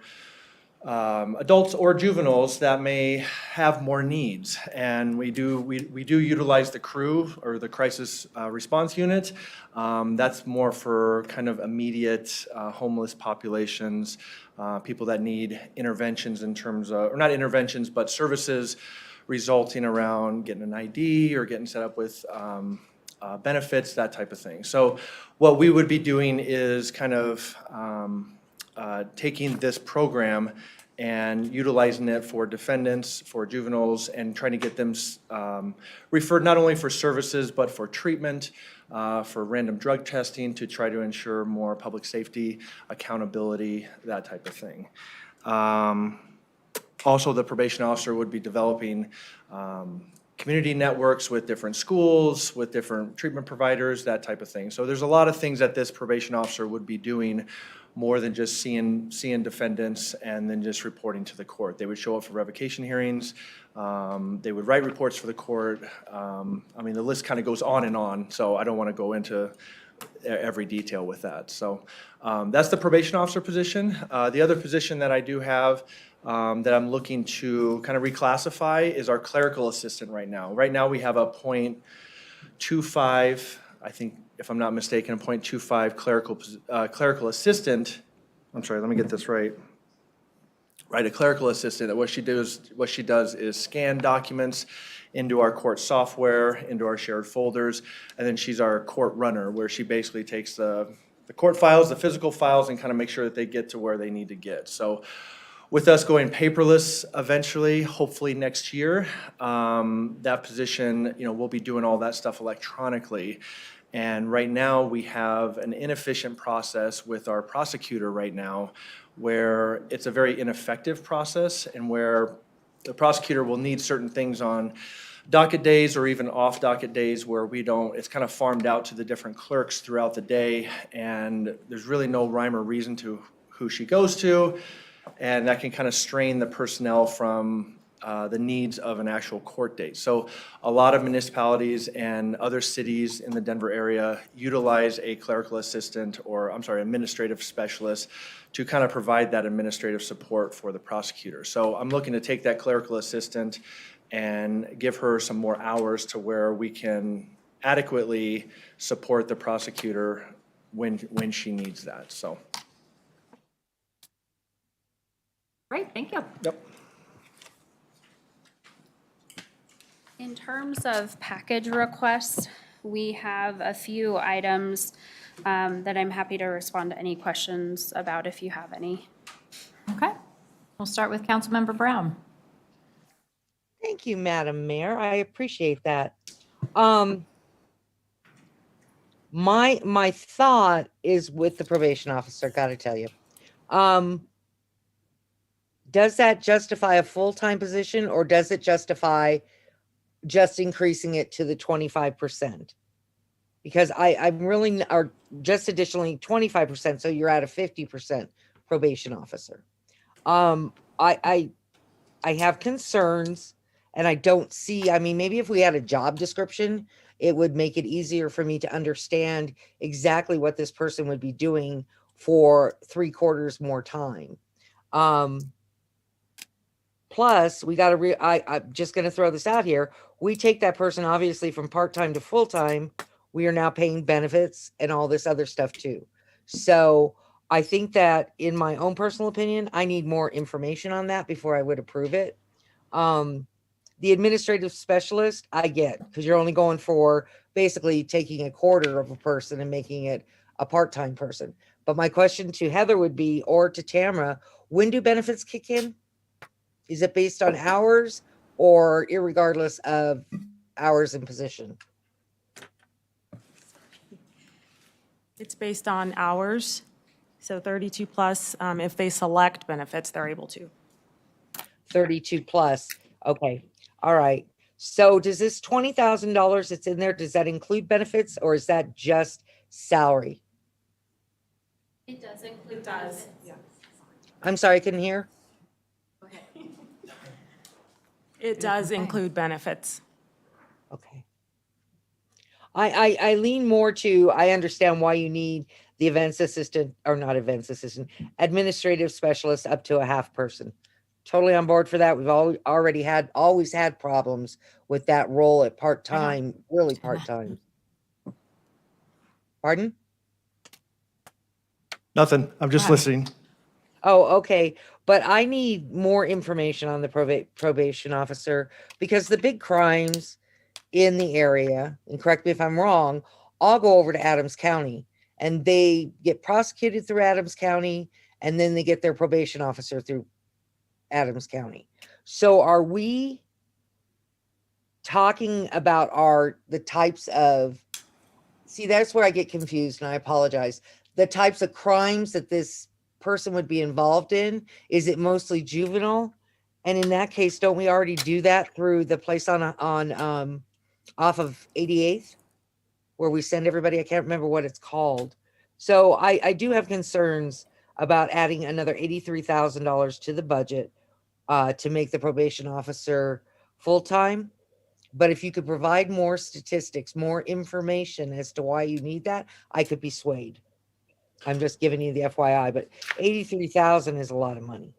adults or juveniles that may have more needs. And we do utilize the CREW or the crisis response unit. That's more for kind of immediate homeless populations, people that need interventions in terms of, or not interventions, but services resulting around getting an ID or getting set up with benefits, that type of thing. So what we would be doing is kind of taking this program and utilizing it for defendants, for juveniles, and trying to get them referred not only for services, but for treatment, for random drug testing to try to ensure more public safety, accountability, that type of thing. Also, the probation officer would be developing community networks with different schools, with different treatment providers, that type of thing. So there's a lot of things that this probation officer would be doing more than just seeing defendants and then just reporting to the court. They would show up for revocation hearings. They would write reports for the court. The list kind of goes on and on, so I don't want to go into every detail with that. So that's the probation officer position. The other position that I do have that I'm looking to kind of reclassify is our clerical assistant right now. Right now, we have a .25, I think, if I'm not mistaken, a .25 clerical assistant. I'm sorry, let me get this right. Right, a clerical assistant, that what she does is scan documents into our court software, into our shared folders, and then she's our court runner, where she basically takes the court files, the physical files, and kind of make sure that they get to where they need to get. So with us going paperless eventually, hopefully next year, that position, we'll be doing all that stuff electronically. And right now, we have an inefficient process with our prosecutor right now, where it's a very ineffective process and where the prosecutor will need certain things on docket days or even off docket days where it's kind of farmed out to the different clerks throughout the day, and there's really no rhyme or reason to who she goes to, and that can kind of strain the personnel from the needs of an actual court date. So a lot of municipalities and other cities in the Denver area utilize a clerical assistant administrative specialist to kind of provide that administrative support for the prosecutor. So I'm looking to take that clerical assistant and give her some more hours to where we can adequately support the prosecutor when she needs that, so. Great, thank you. Yep. In terms of package requests, we have a few items that I'm happy to respond to any questions about if you have any. Okay. We'll start with Councilmember Brown. Thank you, Madam Mayor. I appreciate that. My thought is with the probation officer, gotta tell you. Does that justify a full-time position, or does it justify just increasing it to the 25%? Because I'm really, or just additionally 25%, so you're at a 50% probation officer. I have concerns, and I don't see, I mean, maybe if we had a job description, it would make it easier for me to understand exactly what this person would be doing for 3/4 more time. Plus, we got to, I'm just going to throw this out here. We take that person obviously from part-time to full-time. We are now paying benefits and all this other stuff too. So I think that, in my own personal opinion, I need more information on that before I would approve it. The administrative specialist, I get, because you're only going for basically taking 1/4 of a person and making it a part-time person. But my question to Heather would be, or to Tamara, when do benefits kick in? Is it based on hours or irregardless of hours and position? It's based on hours, so 32 plus. If they select benefits, they're able to. 32 plus. Okay. All right. So does this $20,000 that's in there, does that include benefits, or is that just salary? It does include benefits. I'm sorry, I couldn't hear. It does include benefits. Okay. I lean more to, I understand why you need the events assistant, or not events assistant, administrative specialist up to a half person. Totally on board for that. We've always had problems with that role at part-time, really part-time. Pardon? Nothing. I'm just listening. Oh, okay. But I need more information on the probation officer, because the big crimes in the area, and correct me if I'm wrong, all go over to Adams County, and they get prosecuted through Adams County, and then they get their probation officer through Adams County. So are we talking about the types of, see, that's where I get confused, and I apologize. The types of crimes that this person would be involved in, is it mostly juvenile? And in that case, don't we already do that through the place on off of 88th, where we send everybody? I can't remember what it's called. So I do have concerns about adding another $83,000 to the budget to make the probation officer full-time. But if you could provide more statistics, more information as to why you need that, I could be swayed. I'm just giving you the FYI, but 83,000 is a lot of money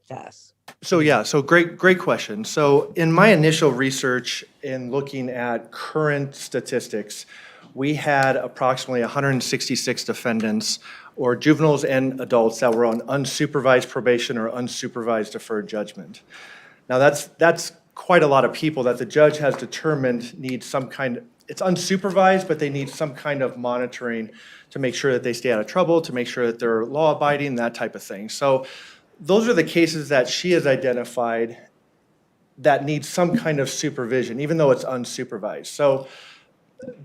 to us. So yeah, so great question. So in my initial research in looking at current statistics, we had approximately 166 defendants, or juveniles and adults, that were on unsupervised probation or unsupervised deferred judgment. Now that's quite a lot of people that the judge has determined need some kind of, it's unsupervised, but they need some kind of monitoring to make sure that they stay out of trouble, to make sure that they're law-abiding, that type of thing. So those are the cases that she has identified that need some kind of supervision, even though it's unsupervised. So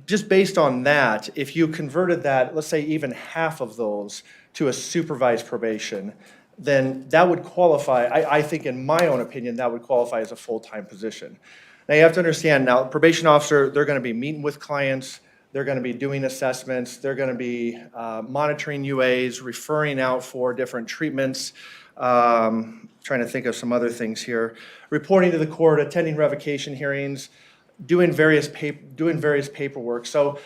just based on that, if you converted that, let's say even half of those to a supervised probation, then that would qualify, I think in my own opinion, that would qualify as a full-time position. Now you have to understand, now probation officer, they're going to be meeting with clients, they're going to be doing assessments, they're going to be monitoring UAs, referring out for different treatments, trying to think of some other things here, reporting to the court, attending revocation hearings, doing various paperwork. So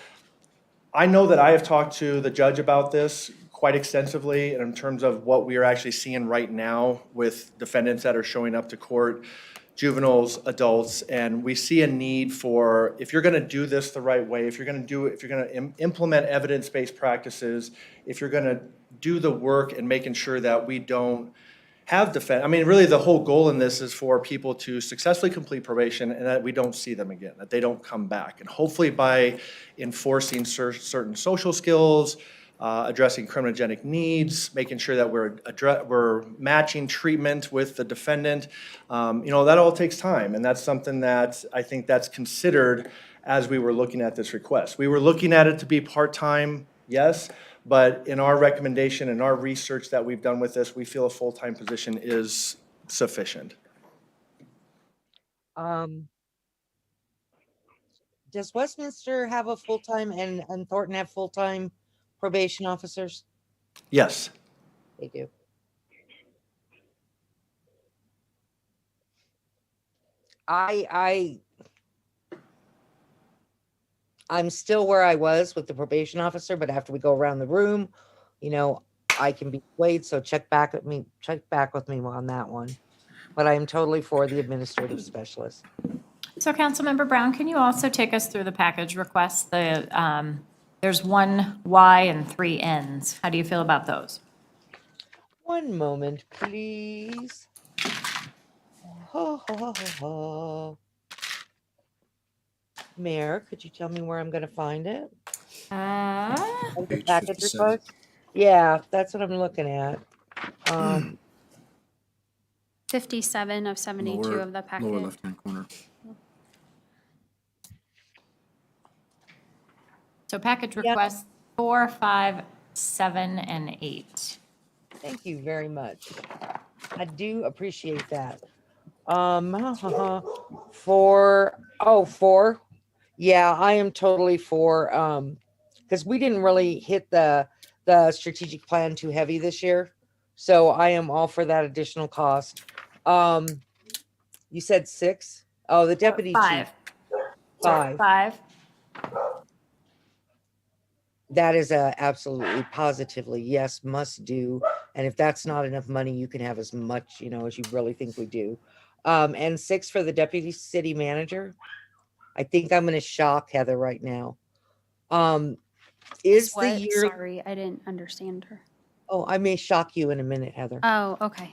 I know that I have talked to the judge about this quite extensively in terms of what we are actually seeing right now with defendants that are showing up to court, juveniles, adults, and we see a need for, if you're going to do this the right way, if you're going to implement evidence-based practices, if you're going to do the work and making sure that we don't have I mean, really, the whole goal in this is for people to successfully complete probation and that we don't see them again, that they don't come back. And hopefully by enforcing certain social skills, addressing criminogenic needs, making sure that we're matching treatment with the defendant, that all takes time. And that's something that I think that's considered as we were looking at this request. We were looking at it to be part-time, yes, but in our recommendation and our research that we've done with this, we feel a full-time position is sufficient. Does Westminster have a full-time and Thornton have full-time probation officers? Yes. They do. I'm still where I was with the probation officer, but after we go around the room, I can be swayed, so check back with me on that one. But I am totally for the administrative specialist. So Councilmember Brown, can you also take us through the package requests? There's 1 Y and 3 Ns. How do you feel about those? One moment, please. Mayor, could you tell me where I'm going to find it? The package 57. request? Yeah, that's what I'm looking at. 57 of 72 Lower- of the packet. Lower left-hand corner. So package requests 4, 5, 7, and 8. Thank you very much. I do appreciate that. 4. Yeah, I am totally for, because we didn't really hit the strategic plan too heavy this year. So I am all for that additional cost. You said 6? Oh, the deputy chief. 5. 5. That is a absolutely positively yes, must do. And if that's not enough money, you can have as much, as you really think we do. And 6 for the deputy city manager. I think I'm going to shock Heather right now. Is the What? year? Sorry, I didn't understand her. Oh, I may shock you in a minute, Heather. Oh, okay.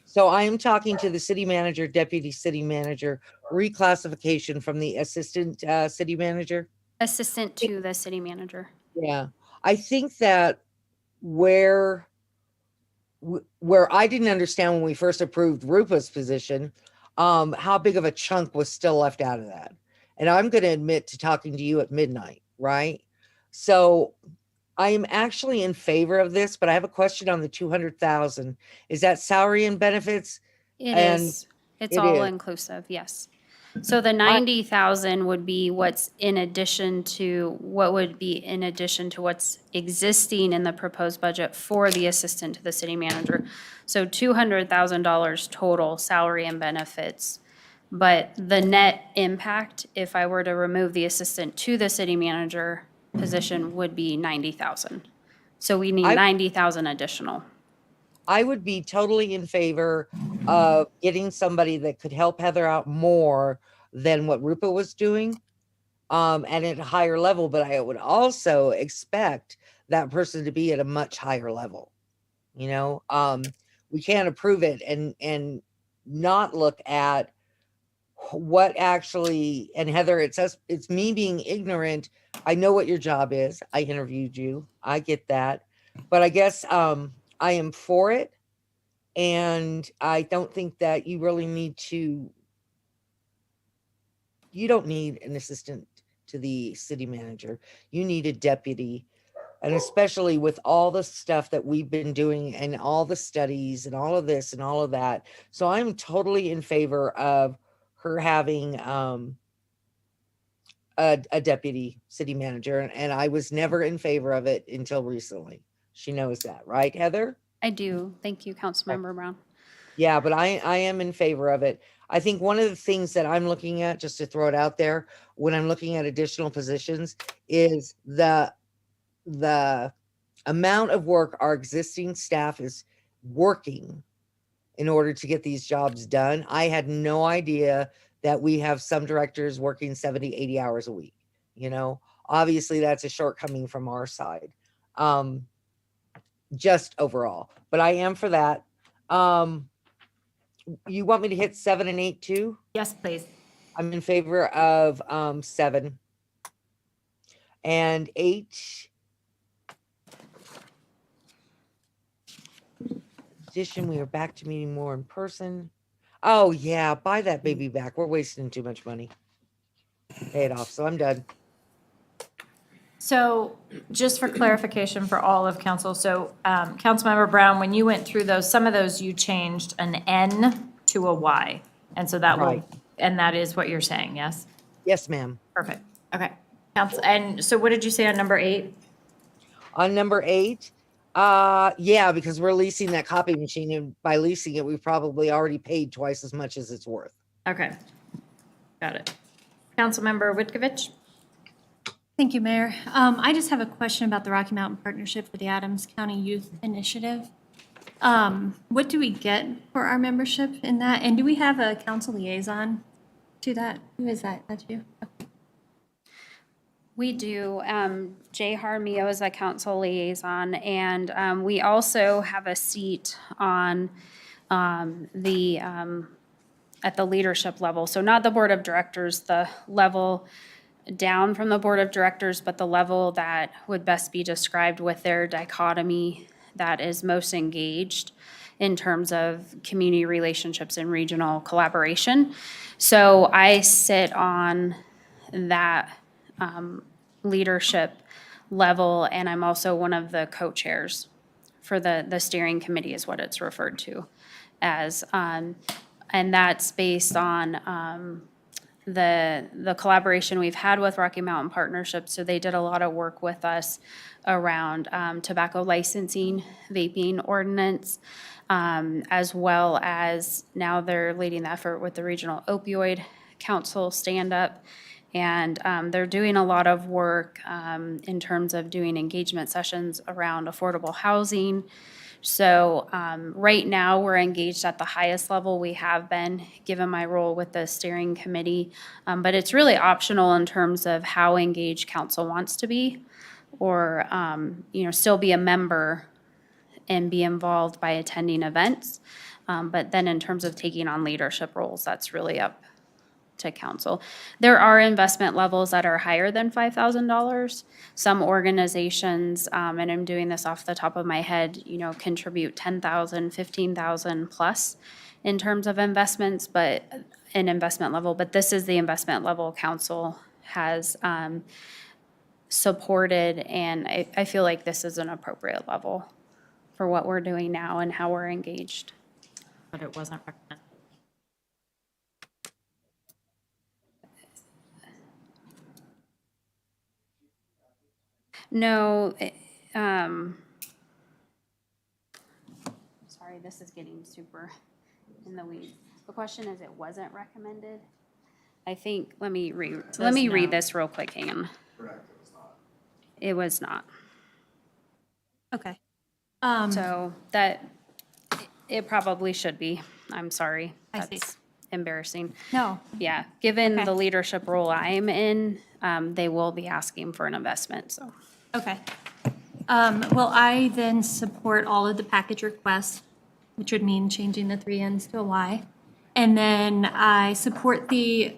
So I am talking to the city manager, deputy city manager, reclassification from the assistant city manager. Assistant to the city manager. Yeah, I think that where I didn't understand when we first approved Rupa's position, how big of a chunk was still left out of that. And I'm going to admit to talking to you at midnight, right? So I am actually in favor of this, but I have a question on the 200,000. Is that salary and benefits? It And is. It's it all is. inclusive, yes. So the 90,000 would be what's in addition to, what's existing in the proposed budget for the assistant to the city manager. So $200,000 total salary and benefits. But the net impact, if I were to remove the assistant to the city manager position, would be 90,000. So we need 90,000 additional. I would be totally in favor of getting somebody that could help Heather out more than what Rupa was doing, and at a higher level. But I would also expect that person to be at a much higher level. We can't approve it and not look at what actually. And Heather, it's me being ignorant. I know what your job is. I interviewed you. I get that, but I guess I am for it, and I don't think that you really need to. You don't need an assistant to the city manager. You need a deputy, and especially with all the stuff that we've been doing and all the studies and all of this and all of that. So I'm totally in favor of her having a deputy city manager, and I was never in favor of it until recently. She knows that, right, Heather? I do. Thank you, Councilmember Brown. Yeah, but I am in favor of it. I think one of the things that I'm looking at, just to throw it out there, when I'm looking at additional positions, is the amount of work our existing staff is working in order to get these jobs done. I had no idea that we have some directors working 70, 80 hours a week. Obviously that's a shortcoming from our side. Just overall, but I am for that. You want me to hit 7 and 8 too? Yes, please. I'm in favor of 7 and 8. Addition, we are back to meeting more in person. Oh yeah, buy that baby back. We're wasting too much money. Pay it off. So I'm done. So just for clarification for all of council, so Councilmember Brown, when you went through those, some of those you changed an N to a Y. And so that will, Right. and that is what you're saying, yes? Yes, ma'am. Perfect. Okay. Council, and so what did you say on number 8? On number 8, yeah, because we're leasing that copy machine, and by leasing it, we've probably already paid twice as much as it's worth. Okay. Got it. Councilmember Witkevich? Thank you, Mayor. I just have a question about the Rocky Mountain Partnership for the Adams County Youth Initiative. What do we get for our membership in that? And do we have a council liaison to that? Who is that? That's you? Okay. We do. Jay Harmio is a council liaison, and we also have a seat on at the leadership level. So not the board of directors, the level down from the board of directors, but the level that would best be described with their dichotomy that is most engaged in terms of community relationships and regional collaboration. So I sit on that leadership level, and I'm also one of the co-chairs for the steering committee is what it's referred to as. And that's based on the collaboration we've had with Rocky Mountain Partnership. So they did a lot of work with us around tobacco licensing, vaping ordinance, as well as now they're leading the effort with the Regional Opioid Council stand-up. And they're doing a lot of work in terms of doing engagement sessions around affordable housing. So right now, we're engaged at the highest level we have been, given my role with the steering committee. But it's really optional in terms of how engaged council wants to be, or still be a member and be involved by attending events. But then in terms of taking on leadership roles, that's really up to council. There are investment levels that are higher than $5,000. Some organizations, and I'm doing this off the top of my head, contribute $10,000, $15,000 plus in terms of investments, but an investment level. But this is the investment level council has supported, and I feel like this is an appropriate level for what we're doing now and how we're engaged. But it wasn't recommended. No, sorry, this is getting super in the weeds. The question is, it wasn't recommended? I think, let me read this real quick, hang on. Correct, it was not. Okay. So that, it probably should be, I'm sorry. I see. That's embarrassing. No. Yeah, given Okay. the leadership role I'm in, they will be asking for an investment, so. Okay. Well, I then support all of the package requests, which would mean changing the 3 N's to a Y. And then I support the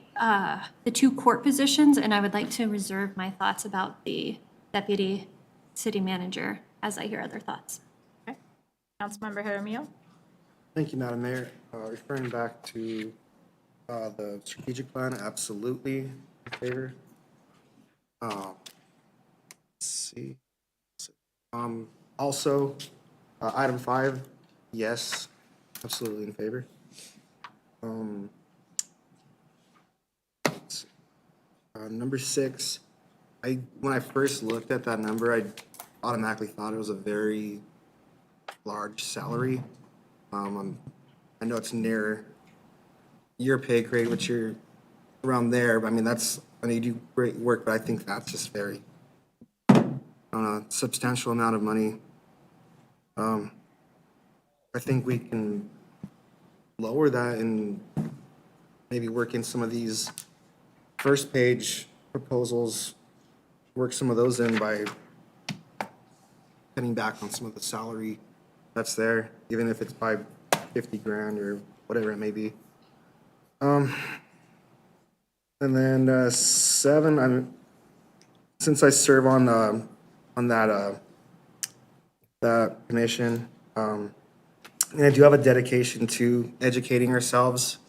2 court positions, and I would like to reserve my thoughts about the deputy city manager as I hear other thoughts. Okay. Councilmember Jaramillo? Thank you, Madam Mayor. Referring back to the strategic plan, absolutely in favor. Let's see. Also, item 5, yes, absolutely in favor. Let's see. Number 6, when I first looked at that number, I automatically thought it was a very large salary. I know it's near your pay grade, which you're around there, but I mean, you do great work, but I think that's just very, substantial amount of money. I think we can lower that and maybe work in some of these first page proposals, work some of those in by cutting back on some of the salary that's there, even if it's by 50 grand or whatever it may be. And then 7, since I serve on that commission, and I do have a dedication to educating ourselves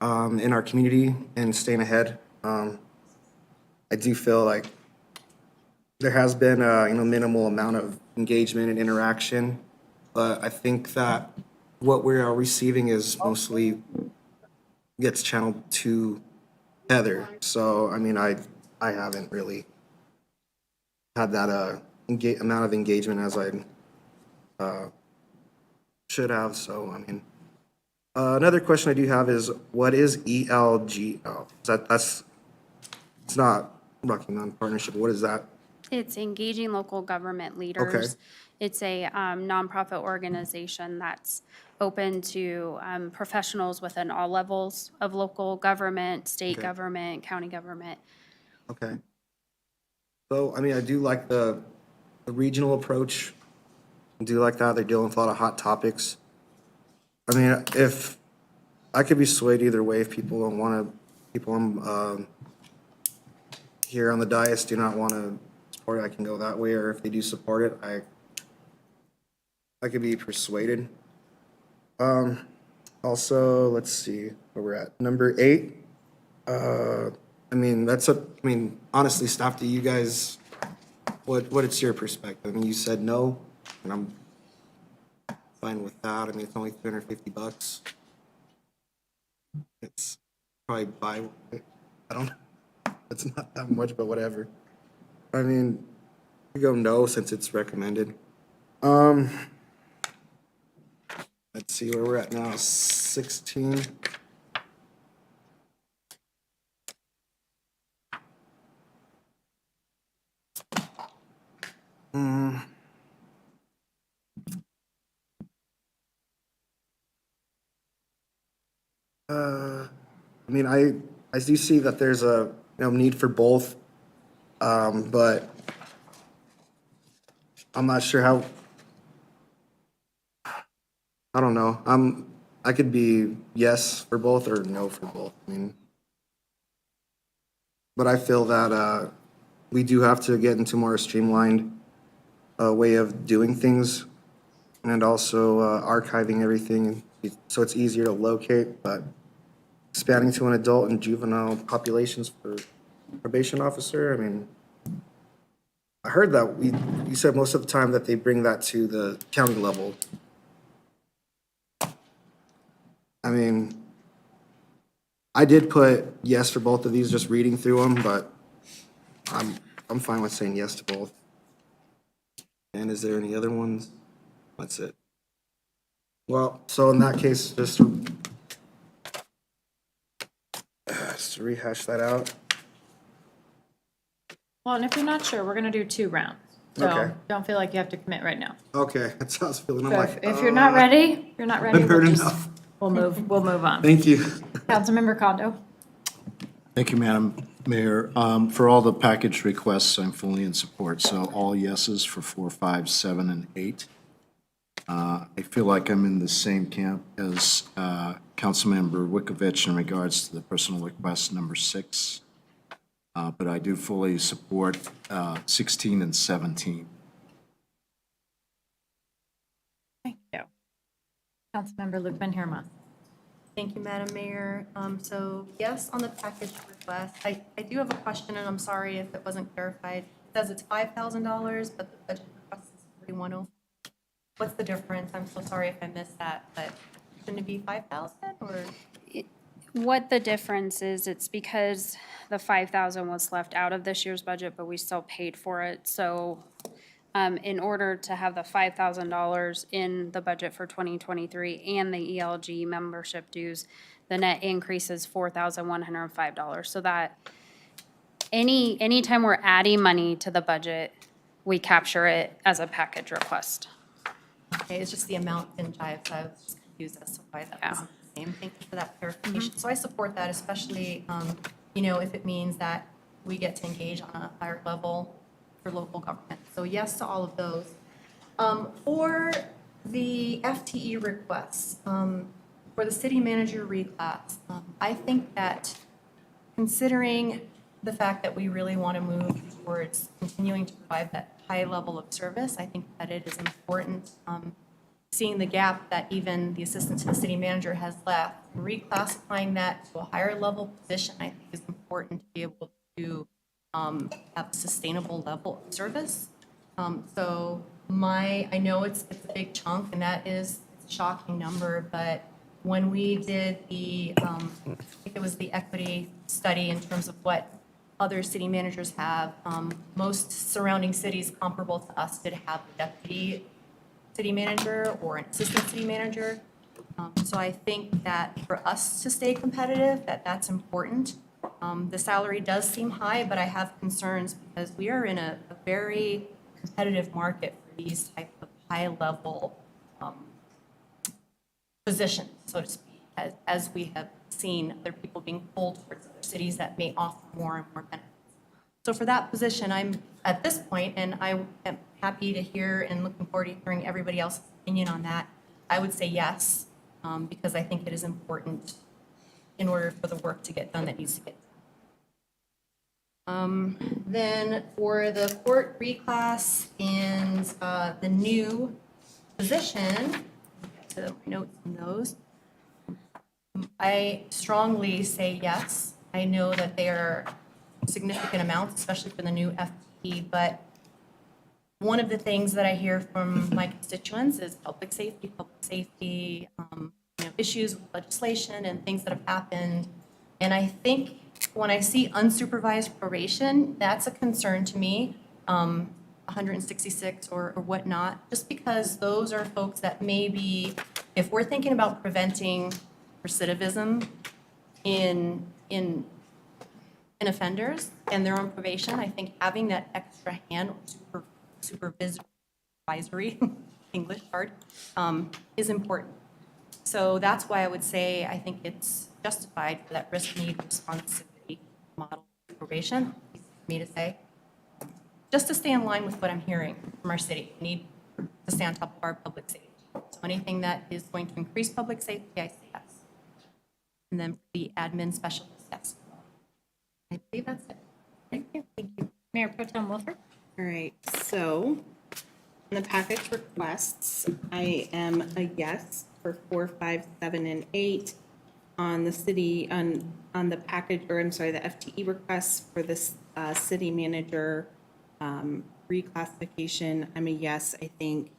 in our community and staying ahead. I do feel like there has been a minimal amount of engagement and interaction, but I think that what we are receiving is mostly gets channeled to Heather. So I mean, I haven't really had that amount of engagement as I should have. So I mean, another question I do have is, what is ELGL? It's not Rocky Mountain Partnership. What is that? It's engaging local government leaders. It's a nonprofit organization that's open to professionals within all levels of local government, state government, county government. Okay. So, I mean, I do like the regional approach. I do like that. They're dealing with a lot of hot topics. I mean, if I could be swayed either way, if people don't want to, people here on the dais do not want to support it, I can go that way. Or if they do support it, I could be persuaded. Also, let's see where we're at. Number 8. I mean, honestly, staff, to you guys, what is your perspective? I mean, you said no, and I'm fine with that. I mean, it's only $350. It's probably it's not that much, but whatever. I mean, we go no since it's recommended. Let's see where we're at now, 16. I mean, I do see that there's a need for both, but I'm not sure how. I don't know. I could be yes for both or no for both. I mean, but I feel that we do have to get into more streamlined way of doing things, and also archiving everything so it's easier to locate. But expanding to an adult and juvenile populations for probation officer, I mean, I heard that you said most of the time that they bring that to the county level. I mean, I did put yes for both of these, just reading through them, but I'm fine with saying yes to both. And is there any other ones? That's it. Well, so in that case, just to rehash that out. Well, and if you're not sure, we're gonna do 2 rounds. So Okay. don't feel like you have to commit right now. Okay, that's how I was feeling. I'm So like, if you're not ready, I've heard enough. we'll move on. Thank you. Councilmember Condo? Thank you, Madam Mayor. For all the package requests, I'm fully in support, so all yeses for 4, 5, 7, and 8. I feel like I'm in the same camp as Councilmember Wikovich in regards to the personal request number 6. But I do fully support 16 and 17. Thank you. Councilmember Lukman Hirma. Thank you, Madam Mayor. So yes, on the package request, I do have a question, and I'm sorry if it wasn't clarified. It says it's $5,000, but the budget request is $3,104. What's the difference? I'm so sorry if I missed that, but shouldn't it be 5,000 or? What the difference is, it's because the 5,000 was left out of this year's budget, but we still paid for it. So in order to have the $5,000 in the budget for 2023 and the ELG membership dues, the net increase is $4,105. So that anytime we're adding money to the budget, we capture it as a package request. Okay, it's just the amount didn't jive, so I was just confused as to why that wasn't the same. Thank you for that clarification. So I support that, especially, if it means that we get to engage on a higher level for local government. So yes to all of those. For The FTE requests for the city manager reclass, I think that considering the fact that we really want to move towards continuing to provide that high level of service, I think that it is important, seeing the gap that even the assistant to the city manager has left, reclassifying that to a higher level position, I think is important to be able to have a sustainable level of service. So I know it's a big chunk, and that is a shocking number, but when we did the, I think it was the equity study in terms of what other city managers have, most surrounding cities comparable to us did have a deputy city manager or an assistant city manager. So I think that for us to stay competitive, that's important. The salary does seem high, but I have concerns because we are in a very competitive market for these type of high-level positions, so to speak, as we have seen other people being pulled towards other cities that may offer more and more benefits. So for that position, I'm at this point, and I am happy to hear and looking forward to hearing everybody else's opinion on that. I would say yes, because I think it is important in order for the work to get done that needs to get done. Then for the court reclass and the new position, to my notes on those, I strongly say yes. I know that they are significant amounts, especially for the new FTE, but one of the things that I hear from my constituents is public safety, issues with legislation and things that have happened. And I think when I see unsupervised probation, that's a concern to me, 166 or whatnot, just because those are folks that maybe, if we're thinking about preventing recidivism in offenders and they're on probation, I think having that extra hand or supervisory, English hard, is important. So that's why I would say I think it's justified for that risk need responsibility model of probation, easy for me to say, just to stay in line with what I'm hearing from our city. We need to stay on top of our public safety. So anything that is going to increase public safety, I say yes. And then the admin specialist, yes. I believe that's it. Thank you. Thank you. Mayor Pro Tem Wolford? All right, so in the package requests, I am a yes for 4, 5, 7, and 8. On the city, on the package, or I'm sorry, the FTE requests for this city manager reclassification, I'm a yes. I think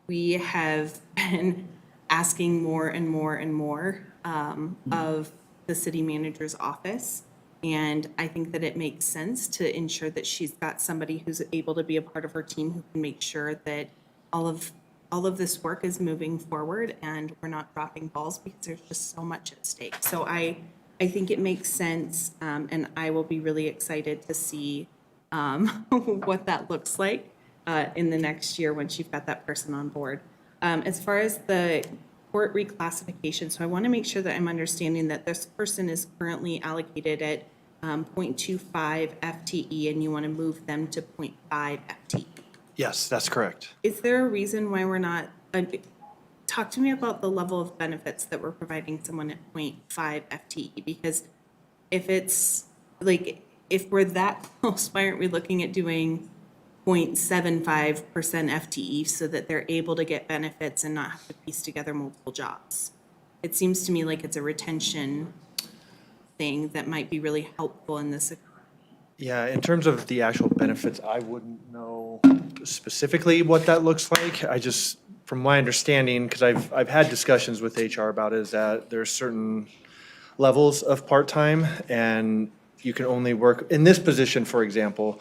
we have been asking more and more and more of the city manager's office. And I think that it makes sense to ensure that she's got somebody who's able to be a part of her team who can make sure that all of this work is moving forward and we're not dropping balls because there's just so much at stake. So I think it makes sense, and I will be really excited to see what that looks like in the next year when she's got that person on board. As far as the court reclassification, so I want to make sure that I'm understanding that this person is currently allocated at 0.25 FTE and you want to move them to 0.5 FTE. Yes, that's correct. Is there a reason why we're not, talk to me about the level of benefits that we're providing someone at 0.5 FTE, because if it's, like, if we're that close, why aren't we looking at doing 0.75% FTE so that they're able to get benefits and not have to piece together multiple jobs? It seems to me like it's a retention thing that might be really helpful in this. Yeah, in terms of the actual benefits, I wouldn't know specifically what that looks like. I just, from my understanding, because I've had discussions with HR about it, is that there's certain levels of part-time and you can only work, in this position, for example,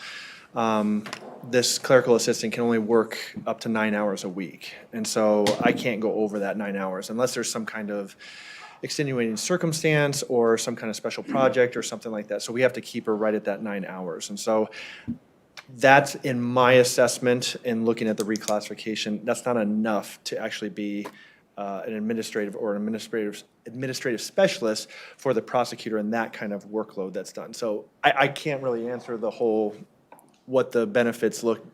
this clerical assistant can only work up to 9 hours a week. And so I can't go over that 9 hours unless there's some kind of extenuating circumstance or some kind of special project or something like that. So we have to keep her right at that 9 hours. And so that's, in my assessment, in looking at the reclassification, that's not enough to actually be an administrative or an administrative specialist for the prosecutor and that kind of workload that's done. So I can't really answer the whole, what the benefits look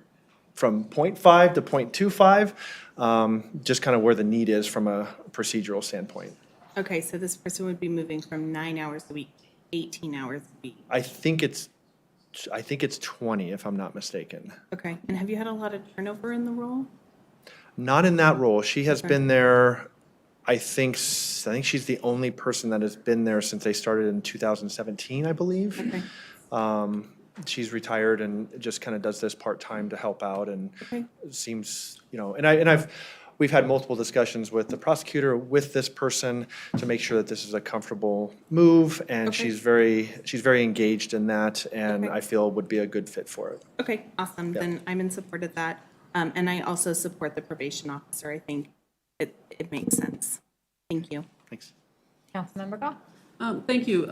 from 0.5 to 0.25, just kind of where the need is from a procedural standpoint. Okay, so this person would be moving from 9 hours a week to 18 hours a week. I think it's 20, if I'm not mistaken. Okay, and have you had a lot of turnover in the role? Not in that role. She has been there, I think she's the only person that has been there since they started in 2017, I believe. Okay. She's retired and just kind of does this part-time to help out and Okay. seems, we've had multiple discussions with the prosecutor, with this person to make sure that this is a comfortable move and Okay. she's very engaged in that and Okay. I feel would be a good fit for it. Okay, awesome. Then I'm in support of that. And I also support the probation officer. I think it makes sense. Thank you. Thanks. Councilmember Goff? Thank you.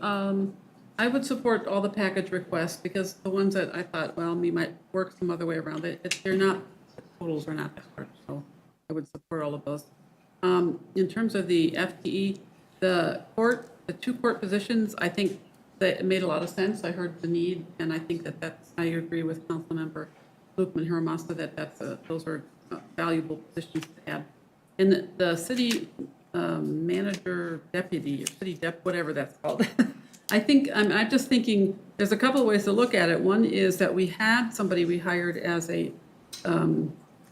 I would support all the package requests because the ones that I thought, well, we might work some other way around it, they're not, the totals are not that large, so I would support all of those. In terms of the FTE, the two court positions, I think that it made a lot of sense. I heard the need, and I think I agree with Councilmember Lukeman Hiramasa that those are valuable positions to add. And the city manager deputy, or city whatever that's called. I think, I'm just thinking, there's a couple of ways to look at it. One is that we had somebody we hired as a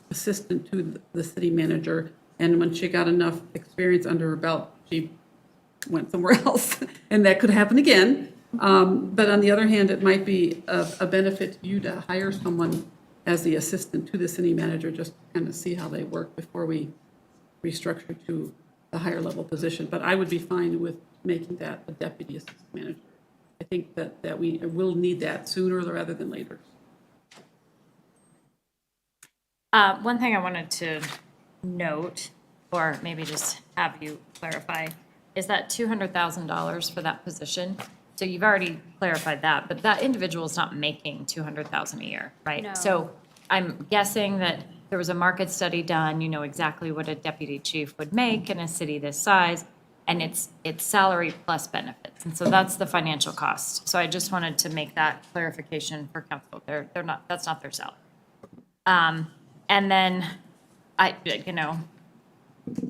assistant to the city manager, and when she got enough experience under her belt, she went somewhere else, and that could happen again. But on the other hand, it might be a benefit to you to hire someone as the assistant to the city manager, just to kind of see how they work before we restructure to a higher level position. But I would be fine with making that a deputy assistant manager. I think that we will need that sooner rather than later. One thing I wanted to note, or maybe just have you clarify, is that $200,000 for that position. So you've already clarified that, but that individual is not making $200,000 a year, right? No. So I'm guessing that there was a market study done, you know exactly what a deputy chief would make in a city this size, and it's salary plus benefits. And so that's the financial cost. So I just wanted to make that clarification for council. They're not, that's not their salary. And then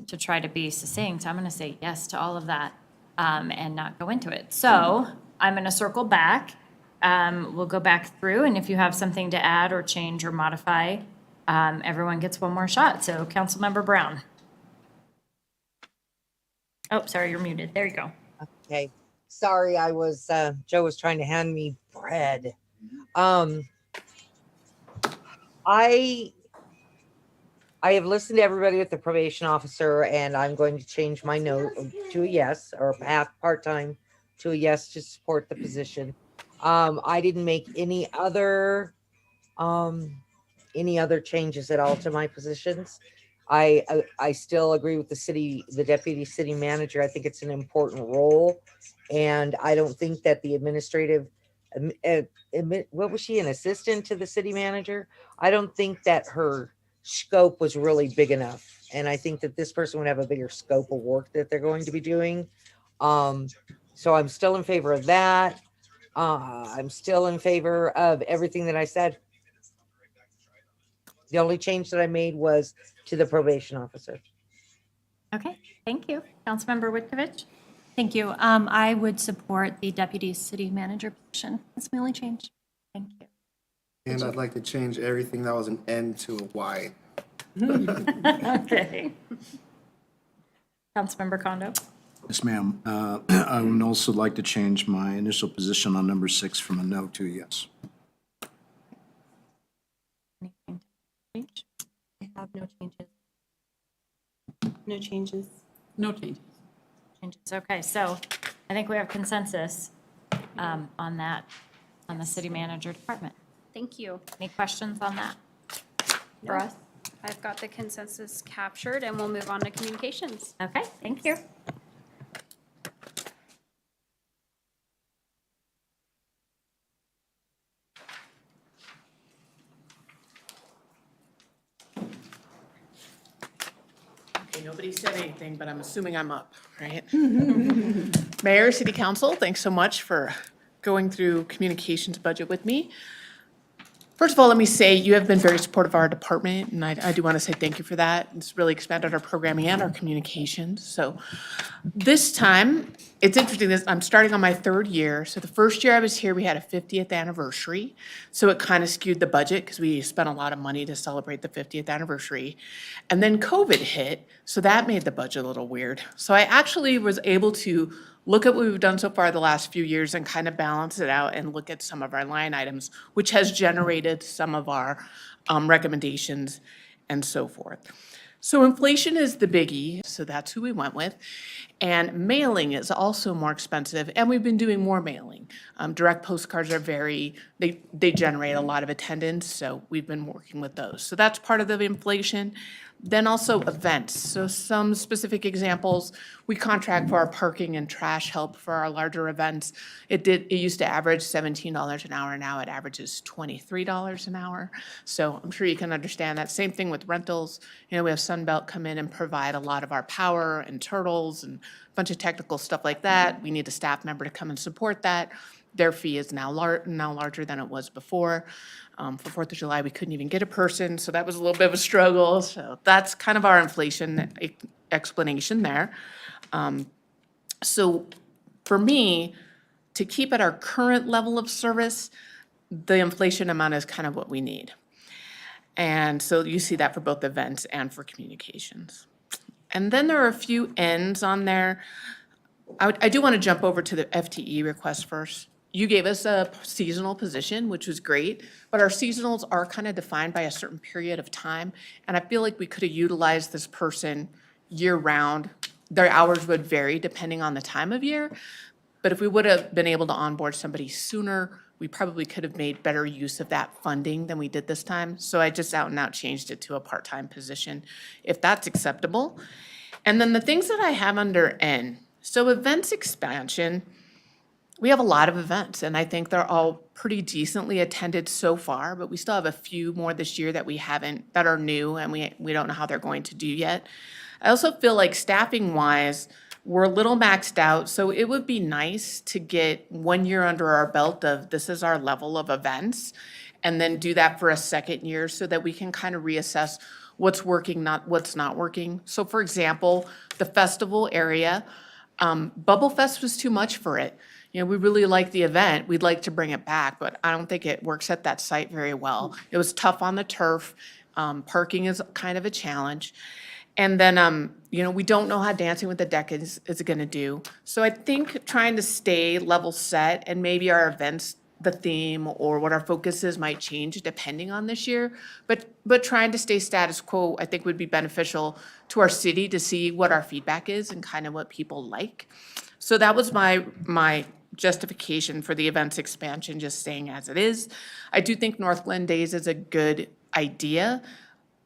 to try to be succinct, I'm gonna say yes to all of that, and not go into it. So I'm gonna circle back. We'll go back through, and if you have something to add or change or modify, everyone gets one more shot. So Councilmember Brown. Oh, sorry, you're muted. There you go. Okay, sorry, Joe was trying to hand me bread. I have listened to everybody with the probation officer, and I'm going to change my note to a yes, or part-time to a yes to support the position. I didn't make any other changes at all to my positions. I still agree with the deputy city manager. I think it's an important role, and I don't think that the administrative, what was she, an assistant to the city manager? I don't think that her scope was really big enough, and I think that this person would have a bigger scope of work that they're going to be doing. So I'm still in favor of that. I'm still in favor of everything that I said. The only change that I made was to the probation officer. Okay, thank you. Councilmember Witkevich? Thank you. I would support the deputy city manager position. That's my only change. Thank you. And I'd like to change everything that was an N to a Y. Okay. Councilmember Kondo? Yes, ma'am. I would also like to change my initial position on number 6 from a no to a yes. Anything to change? I have no changes. No changes. No changes. Changes. Okay, so I think we have consensus on that, on the city manager department. Thank you. Any questions on that for us? I've got the consensus captured, and we'll move on to communications. Okay, thank you. Okay, nobody said anything, but I'm assuming I'm up, right? Mayor, City Council, thanks so much for going through communications budget with me. First of all, let me say you have been very supportive of our department, and I do want to say thank you for that. It's really expanded our programming and our communications. So this time, it's interesting, I'm starting on my third year. So the first year I was here, we had a 50th anniversary. So it kind of skewed the budget because we spent a lot of money to celebrate the 50th anniversary. And then COVID hit, so that made the budget a little weird. So I actually was able to look at what we've done so far the last few years and kind of balance it out and look at some of our line items, which has generated some of our recommendations and so forth. So inflation is the biggie, so that's who we went with. And mailing is also more expensive, and we've been doing more mailing. Direct postcards are they generate a lot of attendance, so we've been working with those. So that's part of the inflation. Then also events. So some specific examples, we contract for our parking and trash help for our larger events. It used to average $17 an hour, now it averages $23 an hour. So I'm sure you can understand that. Same thing with rentals. You know, we have Sunbelt come in and provide a lot of our power and turtles and a bunch of technical stuff like that. We need a staff member to come and support that. Their fee is now larger than it was before. For 4th of July, we couldn't even get a person, so that was a little bit of a struggle. So that's kind of our inflation explanation there. So for me, to keep at our current level of service, the inflation amount is kind of what we need. And so you see that for both events and for communications. And then there are a few ends on there. I do want to jump over to the FTE request first. You gave us a seasonal position, which was great, but our seasonals are kind of defined by a certain period of time. And I feel like we could have utilized this person year-round. Their hours would vary depending on the time of year. But if we would have been able to onboard somebody sooner, we probably could have made better use of that funding than we did this time. So I just out and out changed it to a part-time position, if that's acceptable. And then the things that I have under N. So events expansion, we have a lot of events, and I think they're all pretty decently attended so far, but we still have a few more this year that we haven't, that are new, and we don't know how they're going to do yet. I also feel like staffing-wise, we're a little maxed out, so it would be nice to get 1 year under our belt of this is our level of events, and then do that for a second year so that we can kind of reassess what's working, what's not working. So for example, the festival area, Bubble Fest was too much for it. You know, we really like the event. We'd like to bring it back, but I don't think it works at that site very well. It was tough on the turf. Parking is kind of a challenge. And then, you know, we don't know how Dancing with the Deck is going to do. So I think trying to stay level set and maybe our events, the theme or what our focus is might change depending on this year. But trying to stay status quo, I think would be beneficial to our city to see what our feedback is and kind of what people like. So that was my justification for the events expansion, just staying as it is. I do think North Glen Days is a good idea.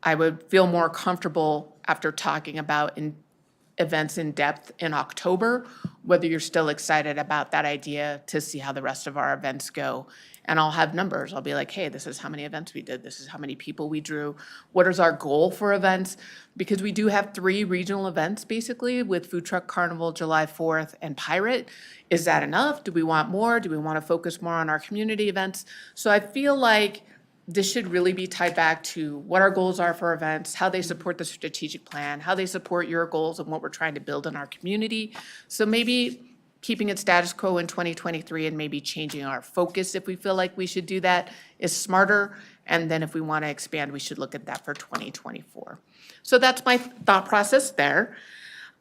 I would feel more comfortable after talking about events in depth in October, whether you're still excited about that idea to see how the rest of our events go. And I'll have numbers. I'll be like, hey, this is how many events we did. This is how many people we drew. What is our goal for events? Because we do have 3 regional events basically with Food Truck Carnival, July 4th, and Pirate. Is that enough? Do we want more? Do we want to focus more on our community events? So I feel like this should really be tied back to what our goals are for events, how they support the strategic plan, how they support your goals and what we're trying to build in our community. So maybe keeping it status quo in 2023 and maybe changing our focus if we feel like we should do that is smarter. And then if we want to expand, we should look at that for 2024. So that's my thought process there.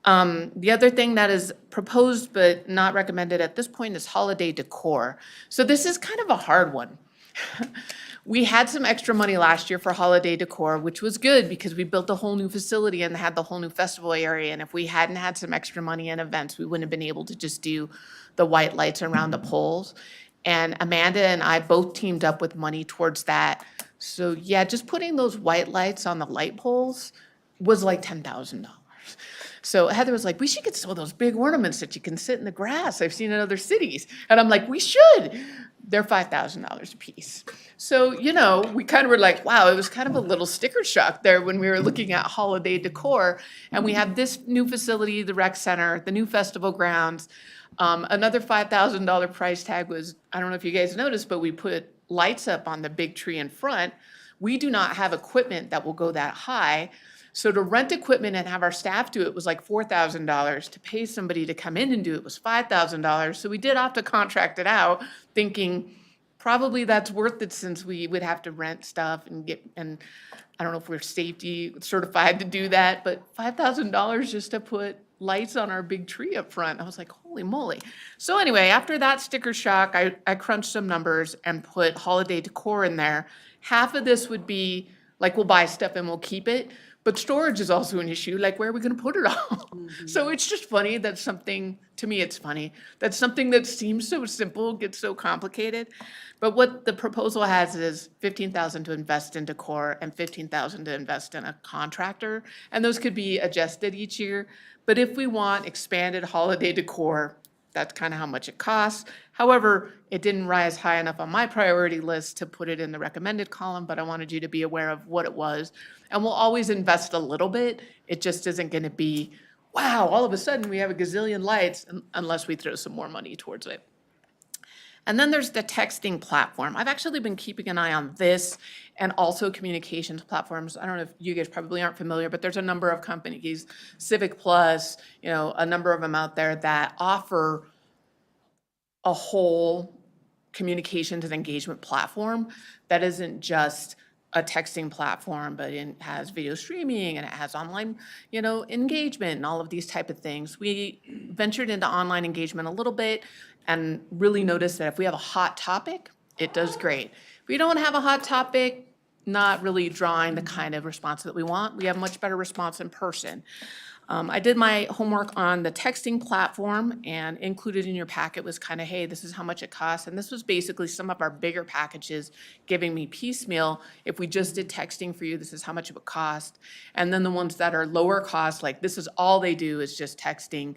The other thing that is proposed but not recommended at this point is holiday decor. So this is kind of a hard one. We had some extra money last year for holiday decor, which was good because we built a whole new facility and had the whole new festival area. And if we hadn't had some extra money in events, we wouldn't have been able to just do the white lights around the poles. And Amanda and I both teamed up with money towards that. So yeah, just putting those white lights on the light poles was like $10,000. So Heather was like, we should get some of those big ornaments that you can sit in the grass I've seen in other cities. And I'm like, we should. They're $5,000 a piece. So, you know, we kind of were like, wow, it was kind of a little sticker shock there when we were looking at holiday decor. And we have this new facility, the rec center, the new festival grounds. Another $5,000 price tag was, I don't know if you guys noticed, but we put lights up on the big tree in front. We do not have equipment that will go that high. So to rent equipment and have our staff do it was like $4,000. To pay somebody to come in and do it was $5,000. So we did opt to contract it out, thinking probably that's worth it since we would have to rent stuff and I don't know if we're safety certified to do that, but $5,000 just to put lights on our big tree up front. I was like, holy moly. So anyway, after that sticker shock, I crunched some numbers and put holiday decor in there. Half of this would be like, we'll buy stuff and we'll keep it. But storage is also an issue, like where are we gonna put it all? So it's just funny that something, to me, it's funny, that something that seems so simple gets so complicated. But what the proposal has is $15,000 to invest in decor and $15,000 to invest in a contractor. And those could be adjusted each year. But if we want expanded holiday decor, that's kind of how much it costs. However, it didn't rise high enough on my priority list to put it in the recommended column, but I wanted you to be aware of what it was. And we'll always invest a little bit. It just isn't going to be, wow, all of a sudden we have a gazillion lights unless we throw some more money towards it. And then there's the texting platform. I've actually been keeping an eye on this and also communications platforms. I don't know if you guys probably aren't familiar, but there's a number of companies, Civic Plus, a number of them out there that offer a whole communications and engagement platform that isn't just a texting platform, but it has video streaming and it has online, engagement and all of these type of things. We ventured into online engagement a little bit and really noticed that if we have a hot topic, it does great. If we don't have a hot topic, not really drawing the kind of response that we want. We have much better response in person. I did my homework on the texting platform, and included in your packet was kind of, hey, this is how much it costs. And this was basically some of our bigger packages giving me piecemeal. If we just did texting for you, this is how much it would cost. And then the ones that are lower cost, like this is all they do is just texting,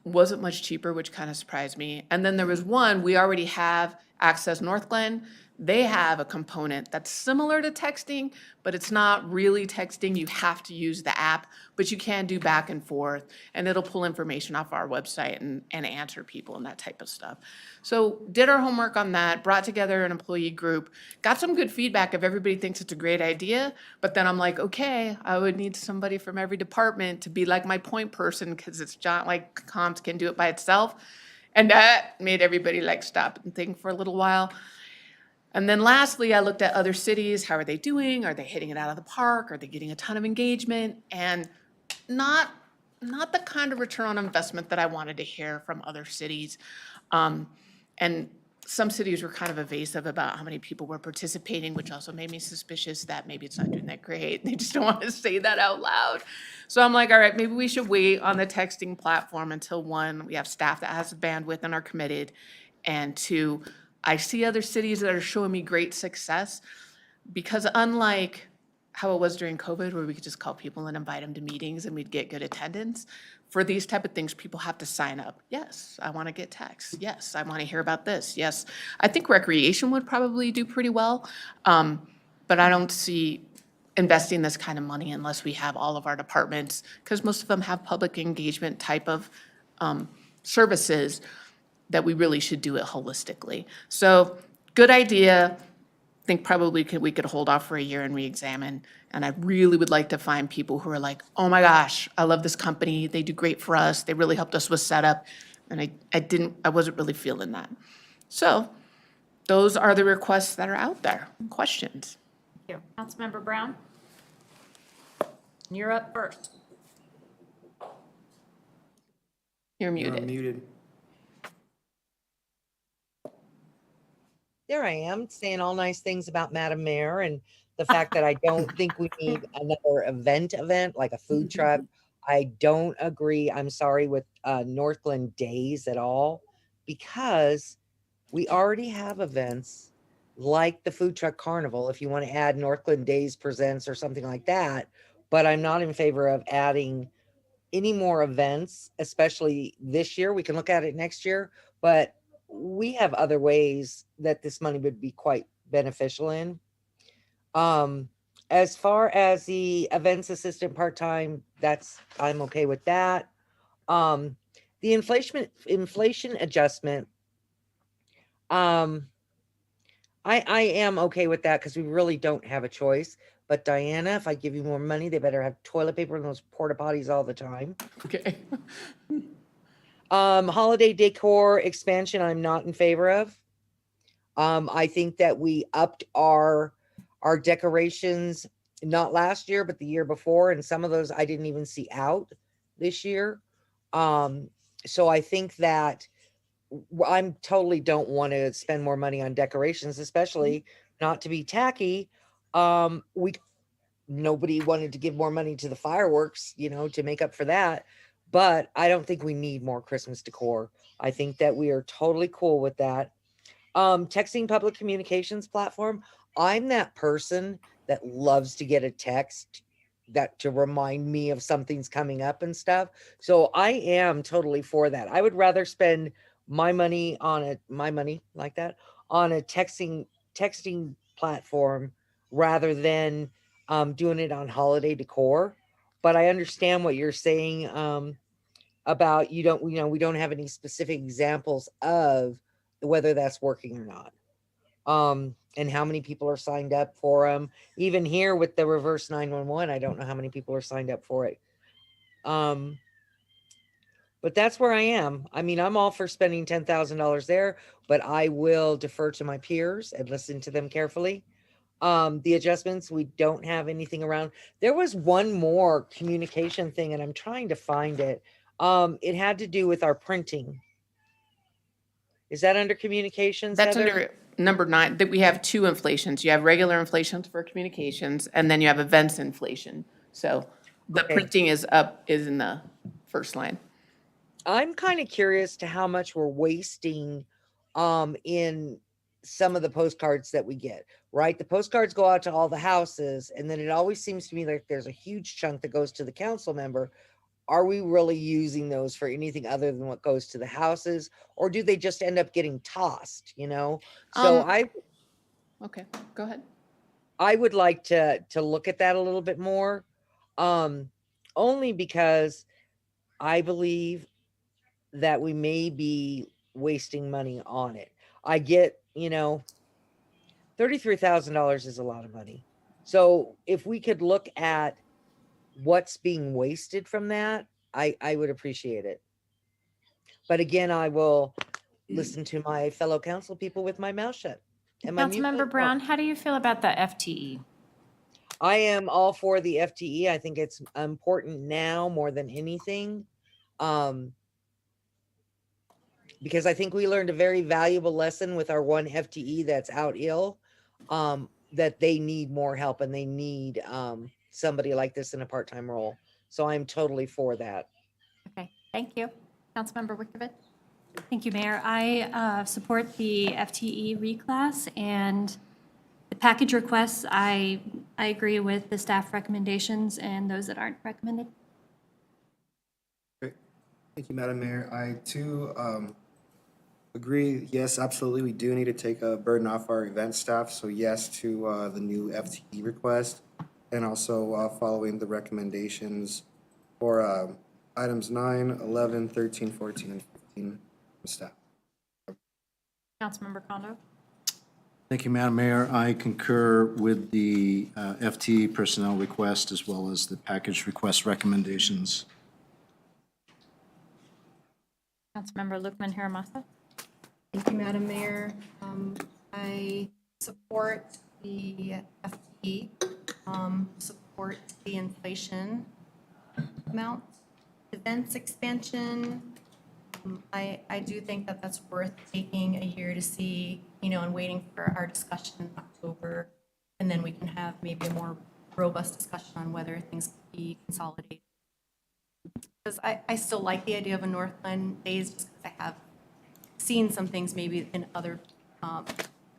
wasn't much cheaper, which kind of surprised me. And then there was one, we already have Access Northglenn. They have a component that's similar to texting, but it's not really texting. You have to use the app, but you can do back and forth, and it'll pull information off our website and answer people and that type of stuff. So did our homework on that, brought together an employee group, got some good feedback if everybody thinks it's a great idea, but then I'm like, okay, I would need somebody from every department to be like my point person because it's not like comms can do it by itself. And that made everybody like stop and think for a little while. And then lastly, I looked at other cities. How are they doing? Are they hitting it out of the park? Are they getting a ton of engagement? And not the kind of return on investment that I wanted to hear from other cities. And some cities were kind of evasive about how many people were participating, which also made me suspicious that maybe it's not doing that great. They just don't want to say that out loud. So I'm like, all right, maybe we should wait on the texting platform until one, we have staff that has the bandwidth and are committed, and two, I see other cities that are showing me great success, because unlike how it was during COVID, where we could just call people and invite them to meetings and we'd get good attendance, for these type of things, people have to sign up. Yes, I want to get texts. Yes, I want to hear about this. Yes, I think recreation would probably do pretty well, but I don't see investing this kind of money unless we have all of our departments, because most of them have public engagement type of services that we really should do it holistically. So good idea. Think probably we could hold off for a year and re-examine. And I really would like to find people who are like, oh my gosh, I love this company. They do great for us. They really helped us with setup. And I wasn't really feeling that. So those are the requests that are out there. Questions? Thank you. Councilmember Brown? You're up first. You're muted. Muted. There I am saying all nice things about Madam Mayor and the fact that I don't think we need another event like a food truck. I don't agree, I'm sorry, with Northglenn Days at all, because we already have events like the Food Truck Carnival, if you want to add Northglenn Days Presents or something like that. But I'm not in favor of adding any more events, especially this year. We can look at it next year, but we have other ways that this money would be quite beneficial in. As far as the events assistant part-time, I'm okay with that. The inflation adjustment, I am okay with that because we really don't have a choice. But Diana, if I give you more money, they better have toilet paper in those porta potties all the time. Okay. Holiday decor expansion, I'm not in favor of. I think that we upped our decorations, not last year, but the year before, and some of those I didn't even see out this year. So I think that I'm totally don't want to spend more money on decorations, especially not to be tacky. We nobody wanted to give more money to the fireworks, to make up for that. But I don't think we need more Christmas decor. I think that we are totally cool with that. Texting public communications platform. I'm that person that loves to get a text that to remind me of something's coming up and stuff. So I am totally for that. I would rather spend my money like that on a texting platform rather than doing it on holiday decor. But I understand what you're saying about we don't have any specific examples of whether that's working or not. And how many people are signed up for them. Even here with the reverse 911, I don't know how many people are signed up for it. But that's where I am. I mean, I'm all for spending $10,000 there, but I will defer to my peers and listen to them carefully. The adjustments, we don't have anything around. There was one more communication thing, and I'm trying to find it. It had to do with our printing. Is that under communications, That's Heather? under number 9, that we have 2 inflations. You have regular inflations for communications, and then you have events inflation. So the Okay. printing is in the first line. I'm kind of curious to how much we're wasting in some of the postcards that we get, right? The postcards go out to all the houses, and then it always seems to me like there's a huge chunk that goes to the council member. Are we really using those for anything other than what goes to the houses, or do they just end up getting tossed, So Okay, go ahead. I would like to look at that a little bit more, only because I believe that we may be wasting money on it. I get, $33,000 is a lot of money. So if we could look at what's being wasted from that, I would appreciate it. But again, I will listen to my fellow council people with my mouth shut. And my mute Councilmember button Brown, off. how do you feel about the FTE? I am all for the FTE. I think it's important now more than anything. Because I think we learned a very valuable lesson with our one FTE that's out ill, that they need more help and they need somebody like this in a part-time role. So I'm totally for that. Okay, thank you. Councilmember Wikovich? Thank you, Mayor. I support the FTE reclass and the package requests. I agree with the staff recommendations and those that aren't recommended. Great. Thank you, Madam Mayor. I too agree. Yes, absolutely. We do need to take a burden off our event staff. So yes to the new FTE request, and also following the recommendations for items 9, 11, 13, 14, and 15 from staff. Councilmember Kondo? Thank you, Madam Mayor. I concur with the FTE personnel request as well as the package request recommendations. Councilmember Lookman Hiramasa? Thank you, Madam Mayor. I support the FTE, support the inflation amount. Events expansion, I do think that that's worth taking a year to see, and waiting for our discussion in October. And then we can have maybe a more robust discussion on whether things can be consolidated. Because I still like the idea of a Northland Days, just because I have seen some things maybe in other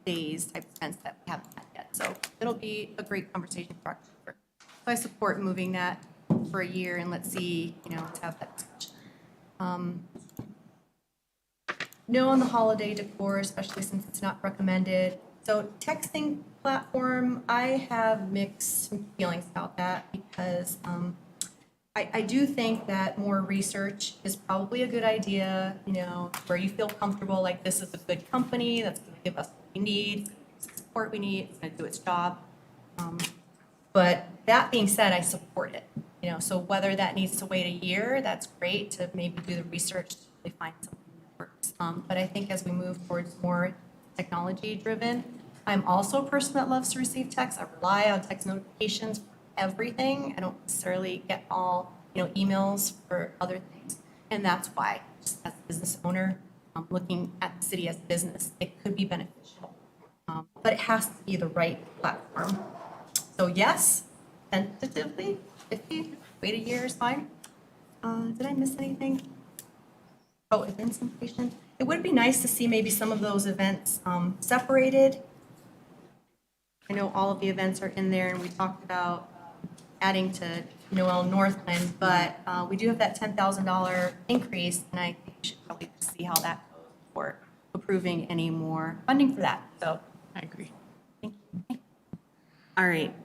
days type events that we haven't had yet. So it'll be a great conversation for October. So I support moving that for a year, and let's see, let's have that discussion. No on the holiday decor, especially since it's not recommended. So texting platform, I have mixed feelings about that because I do think that more research is probably a good idea, where you feel comfortable, like this is a good company that's going to give us what we need, support we need, it's gonna do its job. But that being said, I support it, you know, so whether that needs to wait a year, that's great to maybe do the research to really find something that works. But I think as we move towards more technology-driven, I'm also a person that loves to receive texts. I rely on text notifications for everything. I don't necessarily get all, you know, emails for other things. And that's why, just as a business owner, looking at the city as business, it could be beneficial. But it has to be the right platform. So yes, tentatively, 50, wait a year is fine. Did I miss anything? Oh, events information. It would be nice to see maybe some of those events separated. I know all of the events are in there, and we talked about adding to Noel Northland, but we do have that $10,000 increase, and I think we should probably see how that goes before approving any more funding for that. So I agree. All right.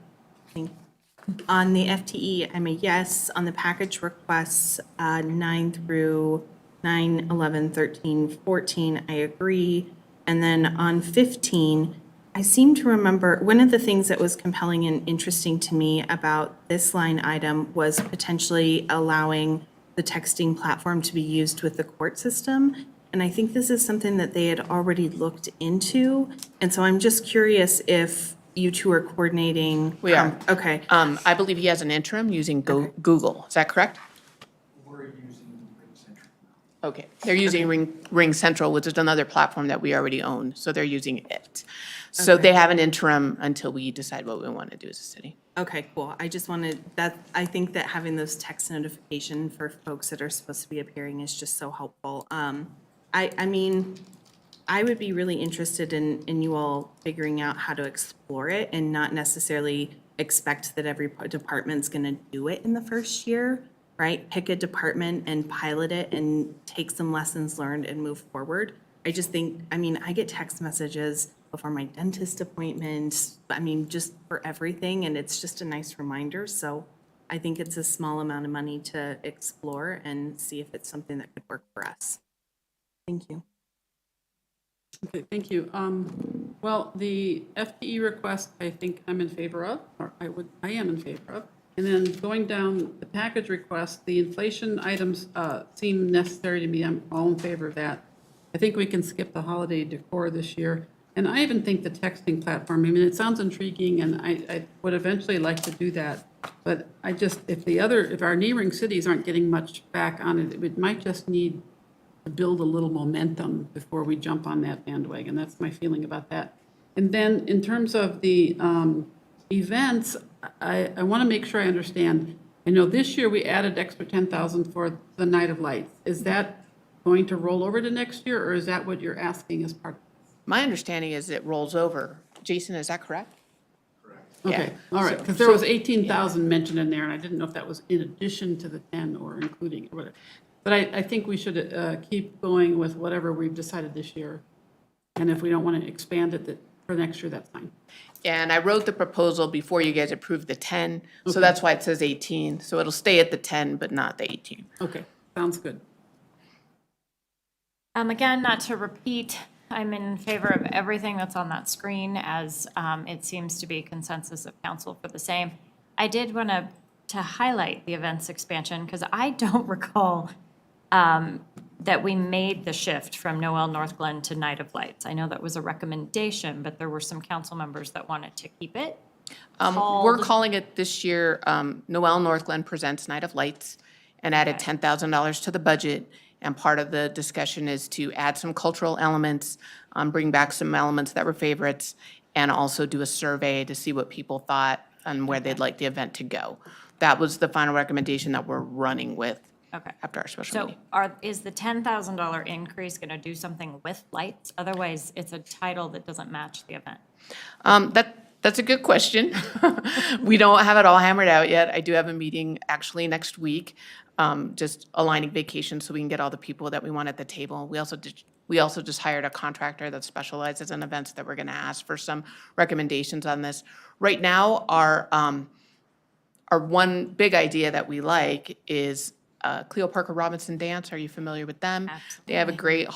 On the FTE, I'm a yes. On the package requests, 9 through 9, 11, 13, 14, I agree. And then on 15, I seem to remember, one of the things that was compelling and interesting to me about this line item was potentially allowing the texting platform to be used with the court system. And I think this is something that they had already looked into. And so I'm just curious if you two are coordinating. We are. Okay. I believe he has an interim using Google. Is that correct? We're using RingCentral. Okay. They're using Ring Central, which is another platform that we already own, so they're using it. So Okay. they have an interim until we decide what we want to do as a city. Okay, cool. I just wanted that, I think that having those text notification for folks that are supposed to be appearing is just so helpful. I mean, I would be really interested in you all figuring out how to explore it and not necessarily expect that every department's gonna do it in the first year, right? Pick a department and pilot it and take some lessons learned and move forward. I just think, I mean, I get text messages before my dentist appointments, I mean, just for everything, and it's just a nice reminder. So I think it's a small amount of money to explore and see if it's something that could work for us. Thank you. Okay, thank you. Well, the FTE request, I think I'm in favor of, or I am in favor of. And then going down the package request, the inflation items seem necessary to me. I'm all in favor of that. I think we can skip the holiday decor this year. And I even think the texting platform, I mean, it sounds intriguing, and I would eventually like to do that. But I just, if our neighboring cities aren't getting much back on it, it might just need to build a little momentum before we jump on that bandwagon. That's my feeling about that. And then in terms of the events, I want to make sure I understand. I know this year we added extra 10,000 for the Night of Lights. Is that going to roll over to next year, or is that what you're asking as part? My understanding is it rolls over. Jason, is that correct? Okay, all right, So- because there was 18,000 mentioned in there, and I didn't know if that was in addition to the 10 or including it, or whatever. But I think we should keep going with whatever we've decided this year. And if we don't want to expand it for next year, that's fine. And I wrote the proposal before you guys approved the 10, so Okay. that's why it says 18. So it'll stay at the 10, but not the 18. Okay, sounds good. Again, not to repeat, I'm in favor of everything that's on that screen, as it seems to be consensus of council for the same. I did want to highlight the events expansion, because I don't recall that we made the shift from Noel Northglenn to Night of Lights. I know that was a recommendation, but there were some council members that wanted to keep it. We're Called- calling it this year, Noel Northglenn Presents Night of Lights, and added $10,000 to the budget. And part of the discussion is to add some cultural elements, bring back some elements that were favorites, and also do a survey to see what people thought and where they'd like the event to go. That was the final recommendation that we're running with Okay. after our special So meeting. is the $10,000 increase going to do something with lights? Otherwise, it's a title that doesn't match the event. That's a good question. We don't have it all hammered out yet. I do have a meeting actually next week, just aligning vacations so we can get all the people that we want at the table. We also just hired a contractor that specializes in events that we're going to ask for some recommendations on this. Right now, our one big idea that we like is Cleo Parker Robinson Dance. Are you familiar with them? They have a great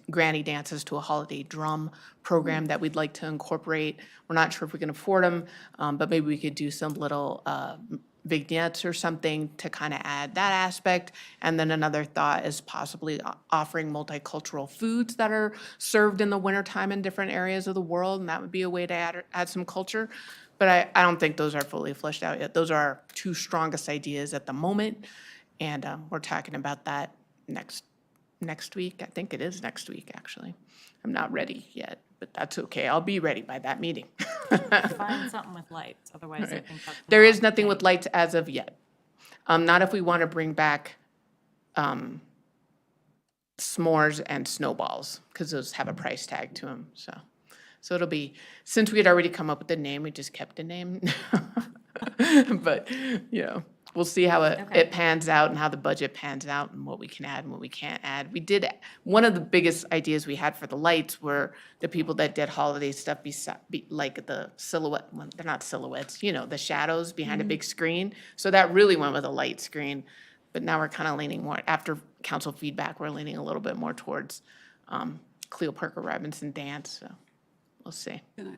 granny dances to a holiday drum program that we'd like to incorporate. We're not sure if we can afford them, but maybe we could do some little vignettes or something to kind of add that aspect. And then another thought is possibly offering multicultural foods that are served in the wintertime in different areas of the world, and that would be a way to add some culture. But I don't think those are fully fleshed out yet. Those are our two strongest ideas at the moment, and we're talking about that next week. I think it is next week, actually. I'm not ready yet, but that's okay. I'll be ready by that meeting. Find something with lights, otherwise I think that's. There is nothing with lights as of yet. Not if we want to bring back s'mores and snowballs, because those have a price tag to them, so it'll be, since we had already come up with the name, we just kept the name. But, we'll see how it pans out and how the budget pans out and what we can add and what we can't add. One of the biggest ideas we had for the lights were the people that did holiday stuff, like the silhouette, well, they're not silhouettes, the shadows behind a big screen. So that really went with a light screen. But now we're kind of leaning more, after council feedback, we're leaning a little bit more towards Cleo Parker Robinson Dance, so we'll see. Can I,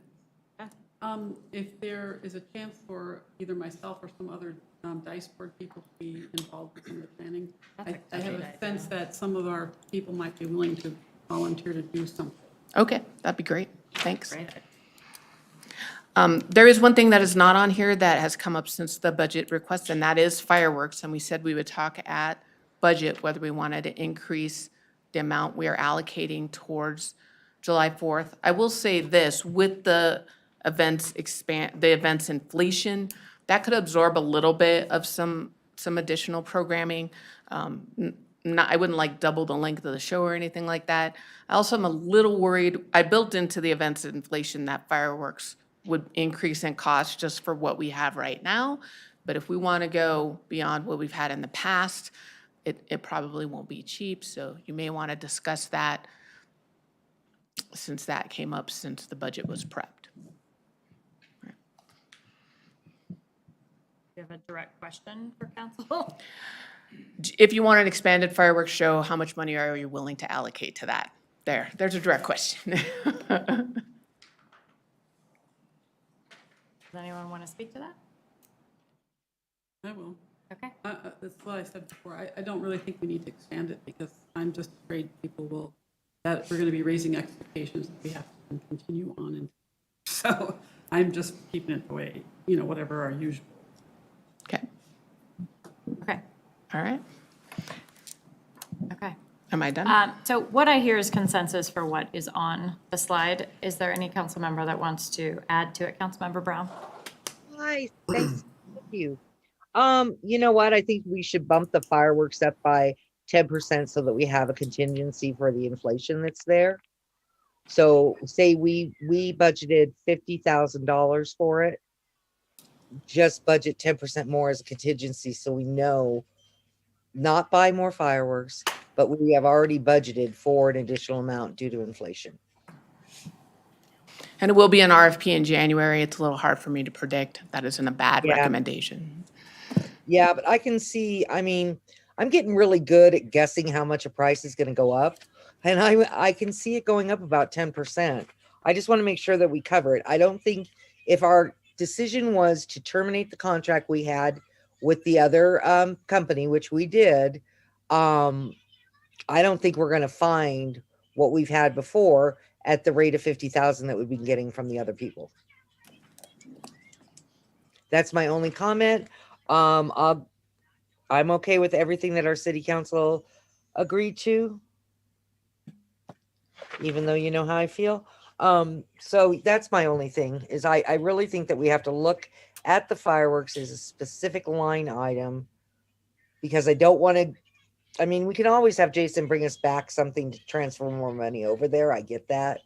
if there is a chance for either myself or some other dice board people to be involved with some of the planning, I have a sense that some of our people might be willing to volunteer to do something. Okay, that'd be great. Thanks. There is one thing that is not on here that has come up since the budget request, and that is fireworks. And we said we would talk at budget whether we wanted to increase the amount we are allocating towards July 4th. I will say this, with the events inflation, that could absorb a little bit of some additional programming. I wouldn't like double the length of the show or anything like that. I also am a little worried, I built into the events inflation that fireworks would increase in cost just for what we have right now. But if we want to go beyond what we've had in the past, it probably won't be cheap. So you may want to discuss that since that came up since the budget was prepped. You have a direct question for council? If you want an expanded fireworks show, how much money are you willing to allocate to that? There's a direct question. Does anyone want to speak to that? I will. Okay. That's what I said before. I don't really think we need to expand it because I'm just afraid that we're going to be raising expectations that we have to continue on. And so I'm just keeping it the way, whatever our usual. Okay. Okay. All right. Okay. Am I done? So what I hear is consensus for what is on the slide. Is there any council member that wants to add to it? Councilmember Brown? Hi, thank you. You know what? I think we should bump the fireworks up by 10% so that we have a contingency for the inflation that's there. So say we budgeted $50,000 for it. Just budget 10% more as a contingency so we know not buy more fireworks, but we have already budgeted for an additional amount due to inflation. And it will be an RFP in January. It's a little hard for me to predict. That isn't a bad recommendation. Yeah, but I can see, I'm getting really good at guessing how much a price is going to go up. And I can see it going up about 10%. I just want to make sure that we cover it. I don't think if our decision was to terminate the contract we had with the other company, which we did, I don't think we're going to find what we've had before at the rate of 50,000 that we've been getting from the other people. That's my only comment. I'm okay with everything that our city council agreed to, even though you know how I feel. So that's my only thing is I really think that we have to look at the fireworks as a specific line item because I don't want to, we can always have Jason bring us back something to transfer more money over there. I get that.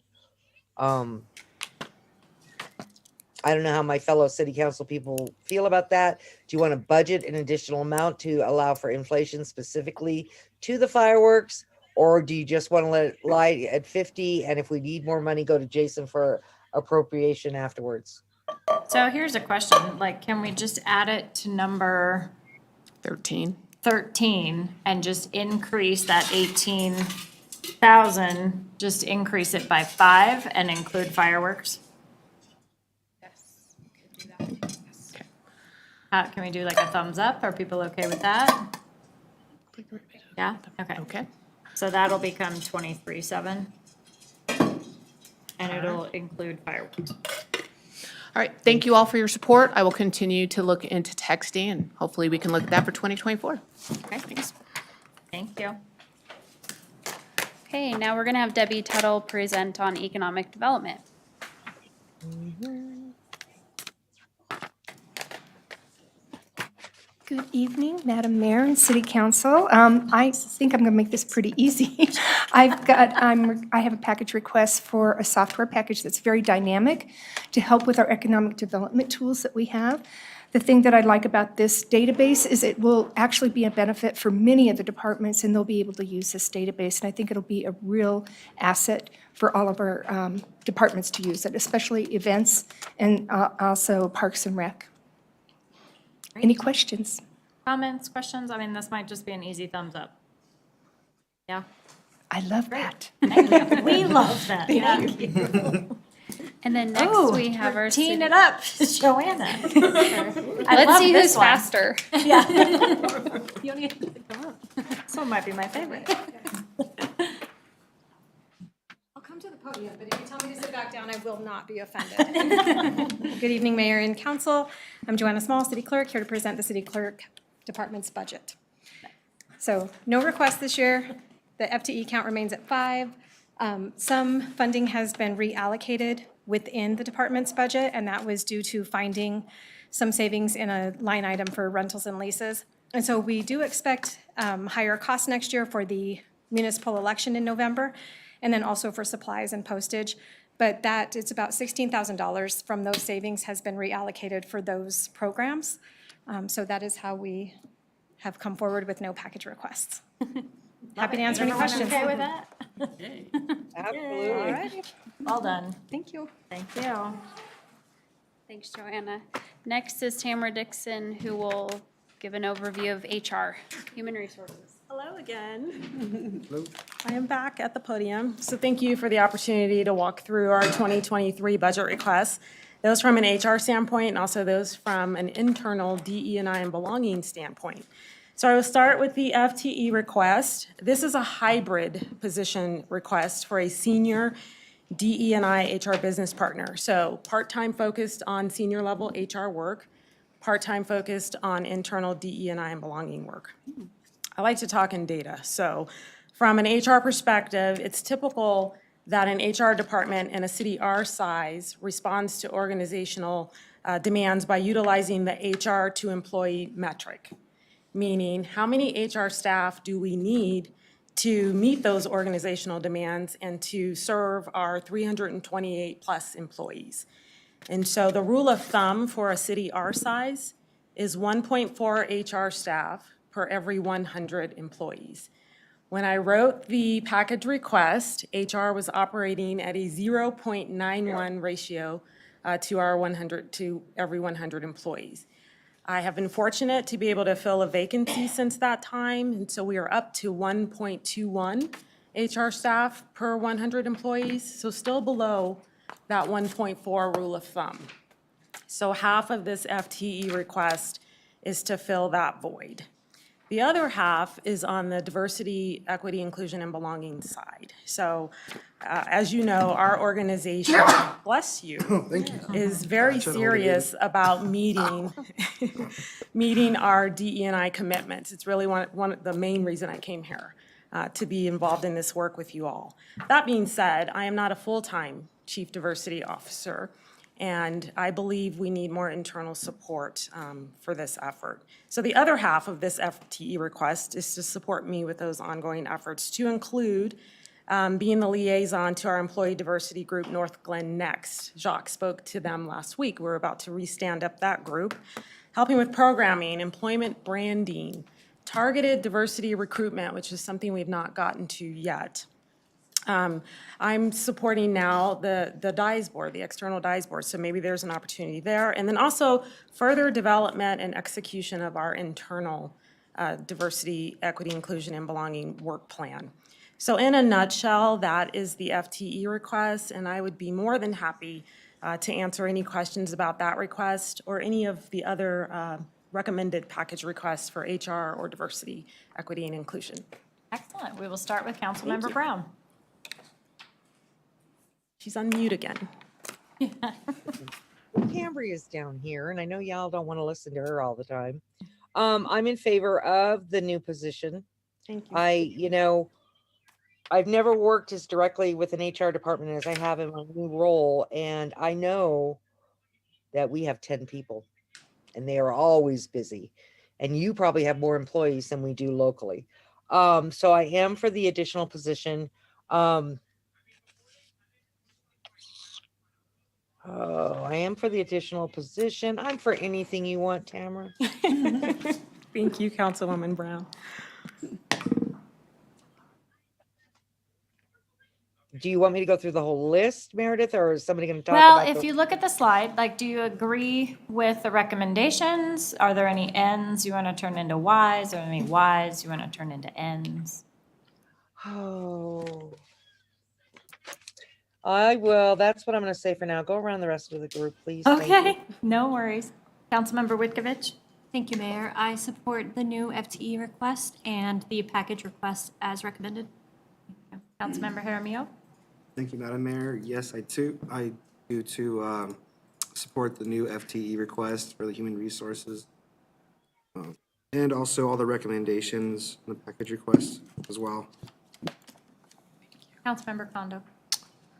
I don't know how my fellow city council people feel about that. Do you want to budget an additional amount to allow for inflation specifically to the fireworks? Or do you just want to let it lie at 50? And if we need more money, go to Jason for appropriation afterwards? So here's a question, can we just add it to number 13. 13 and just increase that 18,000, just increase it by 5 and include fireworks? Can we do like a thumbs up? Are people okay with that? Yeah, okay. Okay. So that'll become 23.7. And it'll include fireworks. All right, thank you all for your support. I will continue to look into texting, and hopefully we can look at that for 2024. Okay, thanks. Thank you. Okay, now we're gonna have Debbie Tuttle present on economic development. Good evening, Madam Mayor and City Council. I think I'm going to make this pretty easy. I have a package request for a software package that's very dynamic to help with our economic development tools that we have. The thing that I like about this database is it will actually be a benefit for many of the departments, and they'll be able to use this database. And I think it'll be a real asset for all of our departments to use it, especially events and also Parks and Rec. Any questions? Comments, questions? I mean, this might just be an easy thumbs up. Yeah, I love that. thank you. We love that. Thank you. And then next Oh, we have our. teeing city- it up, Joanna. I Let's love see this who's one. faster. Yeah. You don't even have to come up. This one might be my favorite. I'll come to the podium, but if you tell me to sit back down, I will not be offended. Good evening, Mayor and Council. I'm Joanna Small, City Clerk, here to present the City Clerk Department's budget. So no request this year. The FTE count remains at 5. Some funding has been reallocated within the department's budget, and that was due to finding some savings in a line item for rentals and leases. And so we do expect higher costs next year for the municipal election in November, and then also for supplies and postage. But that, it's about $16,000 from those savings has been reallocated for those programs. So that is how we have come forward with no package requests. Happy to answer any Everyone questions. okay with that? Absolutely. All right, well done. Thank you. Thank you. Thanks, Joanna. Next is Tamara Dixon, who will give an overview of HR, Human Resources. Hello again. I am back at the podium. So thank you for the opportunity to walk through our 2023 budget requests, those from an HR standpoint and also those from an internal DE&I and belonging standpoint. So I will start with the FTE request. This is a hybrid position request for a senior DE&I HR business partner. So part-time focused on senior level HR work, part-time focused on internal DE&I and belonging work. I like to talk in data. So from an HR perspective, it's typical that an HR department in a city our size responds to organizational demands by utilizing the HR to employee metric, meaning how many HR staff do we need to meet those organizational demands and to serve our 328 plus employees. And so the rule of thumb for a city our size is 1.4 HR staff per every 100 employees. When I wrote the package request, HR was operating at a 0.91 ratio to every 100 employees. I have been fortunate to be able to fill a vacancy since that time, and so we are up to 1.21 HR staff per 100 employees, so still below that 1.4 rule of thumb. So half of this FTE request is to fill that void. The other half is on the diversity, equity, inclusion, and belonging side. So as you know, our organization, bless you, is very serious about meeting our DE&I commitments. It's really one of the main reason I came here, to be involved in this work with you all. That being said, I am not a full-time Chief Diversity Officer, and I believe we need more internal support for this effort. So the other half of this FTE request is to support me with those ongoing efforts, to include being the liaison to our employee diversity group, North Glen Next. Jacques spoke to them last week. We're about to re-stand up that group, helping with programming, employment branding, targeted diversity recruitment, which is something we've not gotten to yet. I'm supporting now the DIES board, the external DIES board, so maybe there's an opportunity there. And then also further development and execution of our internal diversity, equity, inclusion, and belonging work plan. So in a nutshell, that is the FTE request, and I would be more than happy to answer any questions about that request or any of the other recommended package requests for HR or diversity, equity, and inclusion. Excellent. We will start with Councilmember Brown. She's on mute again. Cambria's down here, and I know y'all don't want to listen to her all the time. I'm in favor of the new position. Thank you. I've never worked as directly with an HR department as I have in my new role, and I know that we have 10 people, and they are always busy. And you probably have more employees than we do locally. So I am for the additional position. I am for the additional position. I'm for anything you want, Tamara. Thank you, Councilwoman Brown. Do you want me to go through the whole list, Meredith, or is somebody going to talk Well, about if you look at the slide, like, do you agree with the recommendations? Are there any Ns you want to turn into Ys? Are there any Ys you want to turn into Ns? Oh. I will. That's what I'm going to say for now. Go around the rest of the group, please. Thank you. Okay, no worries. Councilmember Whitkovich? Thank you, Mayor. I support the new FTE request and the package request as recommended. Councilmember Jaramillo? Thank you, Madam Mayor. Yes, I do too support the new FTE request for the human resources. And also all the recommendations in the package request as well. Councilmember Kondo?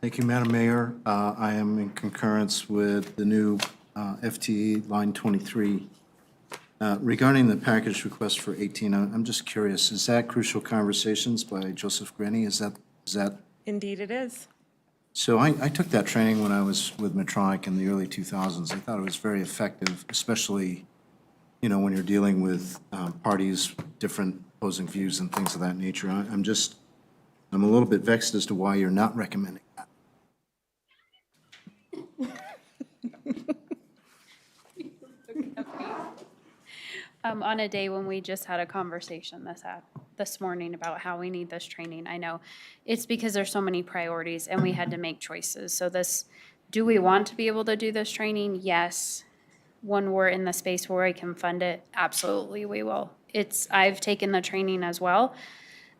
Thank you, Madam Mayor. I am in concurrence with the new FTE line 23. Regarding the package request for 18, I'm just curious, is that Crucial Conversations by Joseph Grenny? Is that? Indeed it is. So I took that training when I was with Medtronic in the early 2000s. I thought it was very effective, especially, when you're dealing with parties, different opposing views and things of that nature. I'm a little bit vexed as to why you're not recommending that. On a day when we just had a conversation this morning about how we need this training, I know it's because there's so many priorities and we had to make choices. So do we want to be able to do this training? Yes. When we're in the space where I can fund it, absolutely we will. I've taken the training as well.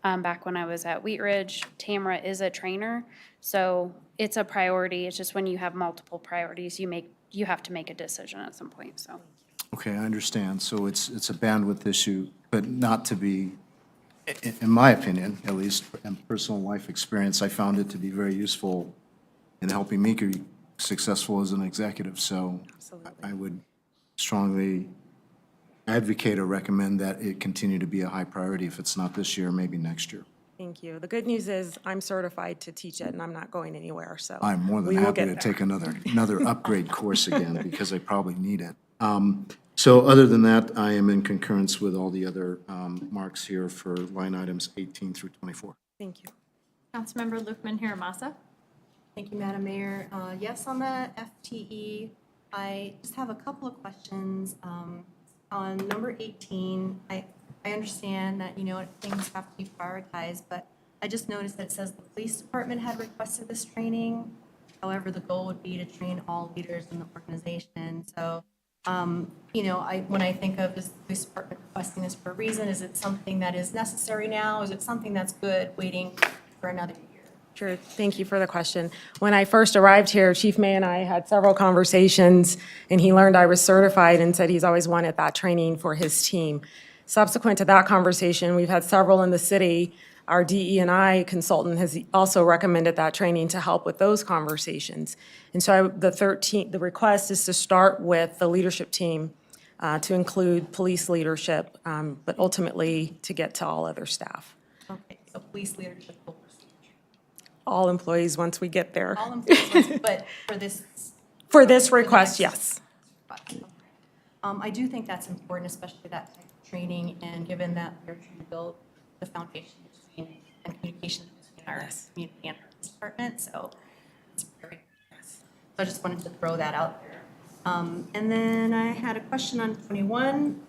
Back when I was at Wheat Ridge, Tamara is a trainer, so it's a priority. It's just when you have multiple priorities, you have to make a decision at some point, so. Okay, I understand. So it's a bandwidth issue, but not to be, in my opinion, at least, and personal life experience, I found it to be very useful in helping me be successful as an executive. So I would strongly advocate or recommend that it continue to be a high priority. If it's not this year, maybe next year. Thank you. The good news is I'm certified to teach it and I'm not going anywhere, so. I'm more than we will happy get to there. take another upgrade course again because I probably need it. So other than that, I am in concurrence with all the other marks here for line items 18 through 24. Thank you. Councilmember Lukman Hiramasa? Thank you, Madam Mayor. Yes, on the FTE, I just have a couple of questions. On number 18, I understand that, things have to be prioritized, but I just noticed that it says the police department had requested this training. However, the goal would be to train all leaders in the organization. So, when I think of this police department requesting this for a reason, is it something that is necessary now? Is it something that's good waiting for another year? Sure. Thank you for the question. When I first arrived here, Chief May and I had several conversations, and he learned I was certified and said he's always wanted that training for his team. Subsequent to that conversation, we've had several in the city. Our DE&I consultant has also recommended that training to help with those conversations. And so the request is to start with the leadership team to include police leadership, but ultimately to get to all other staff. Okay, so police leadership goals. All employees once we get there. All employees, but for this. For this request, yes. I do think that's important, especially that type of training, and given that we're trying to build the foundation between and communication between our community and our police department, so it's very. So I just wanted to throw that out there. And then I had a question on 21.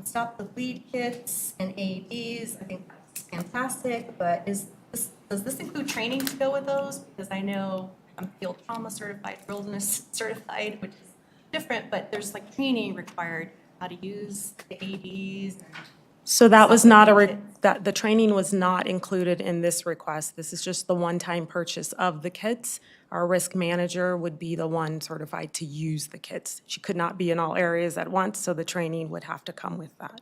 Stop the Bleed kits and AEDs. I think that's fantastic, but does this include training to go with those? Because I know I'm field trauma certified, wilderness certified, which is different, but there's like training required, how to use the AEDs. So that was not that, the training was not included in this request. This is just the one-time purchase of the kits. Our risk manager would be the one certified to use the kits. She could not be in all areas at once, so the training would have to come with that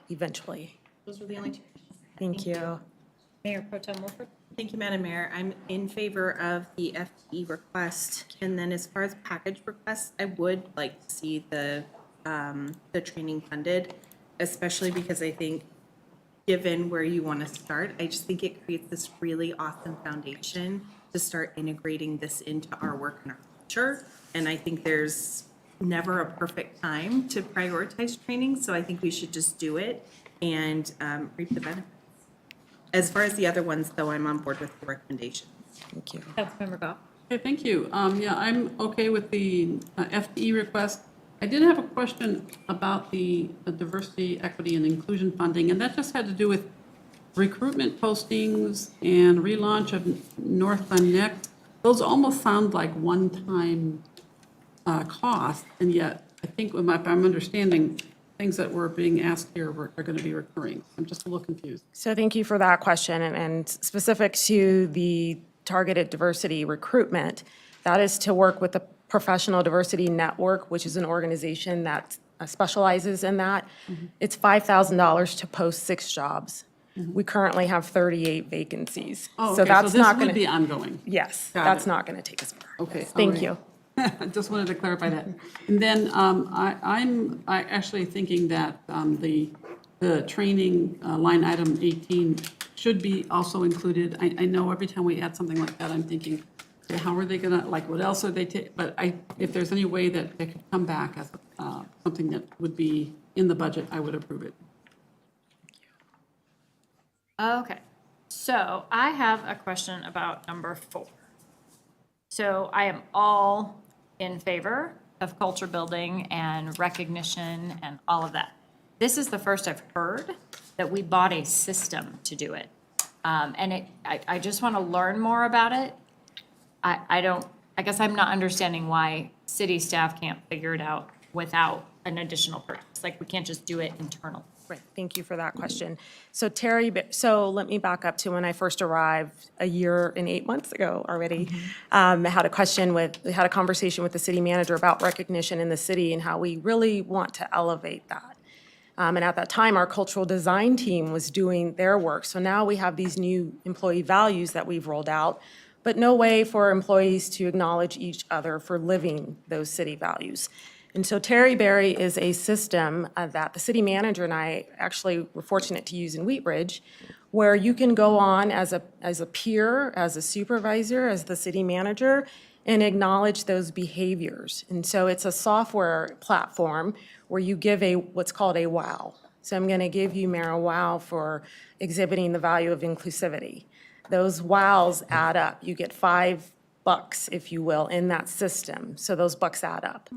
eventually. Those were the only two. Thank you. Mayor Pro Tem Wolford? Thank you, Madam Mayor. I'm in favor of the FTE request. And then as far as package requests, I would like to see the training funded, especially because I think, given where you want to start, I just think it creates this really awesome foundation to start integrating this into our work and our culture. And I think there's never a perfect time to prioritize training, so I think we should just do it and reap the benefits. As far as the other ones, though, I'm on board with the recommendations. Thank you. Councilmember Goff? Okay, thank you. Yeah, I'm okay with the FTE request. I did have a question about the diversity, equity, and inclusion funding, and that just had to do with recruitment postings and relaunch of North Glen Next. Those almost sound like one-time cost, and yet I think, if I'm understanding, things that were being asked here are going to be recurring. I'm just a little confused. So thank you for that question, and specific to the targeted diversity recruitment, that is to work with the Professional Diversity Network, which is an organization that specializes in that. It's $5,000 to post 6 jobs. We currently have 38 vacancies. Oh, So okay, that's so not this going would be to, ongoing. yes, Got that's it. not going to take us far. Okay. Thank all you. right. I just wanted to clarify that. And then I'm actually thinking that the training line item 18 should be also included. I know every time we add something like that, I'm thinking, okay, how are they gonna, like, what else are they taking? But if there's any way that they could come back as something that would be in the budget, I would approve it. Okay, so I have a question about number 4. So I am all in favor of culture building and recognition and all of that. This is the first I've heard that we bought a system to do it. And I just want to learn more about it. I guess I'm not understanding why city staff can't figure it out without an additional purchase. Like, we can't just do it internally. Right, thank you for that question. So Terry, so let me back up to when I first arrived a year and 8 months ago already. I had a conversation with the city manager about recognition in the city and how we really want to elevate that. And at that time, our cultural design team was doing their work. So now we have these new employee values that we've rolled out, but no way for employees to acknowledge each other for living those city values. And so Terry Berry is a system that the city manager and I actually were fortunate to use in Wheat Ridge, where you can go on as a peer, as a supervisor, as the city manager, and acknowledge those behaviors. And so it's a software platform where you give what's called a wow. So I'm going to give you, Mayor, a wow for exhibiting the value of inclusivity. Those wows add up. You get $5, if you will, in that system. So those bucks add up.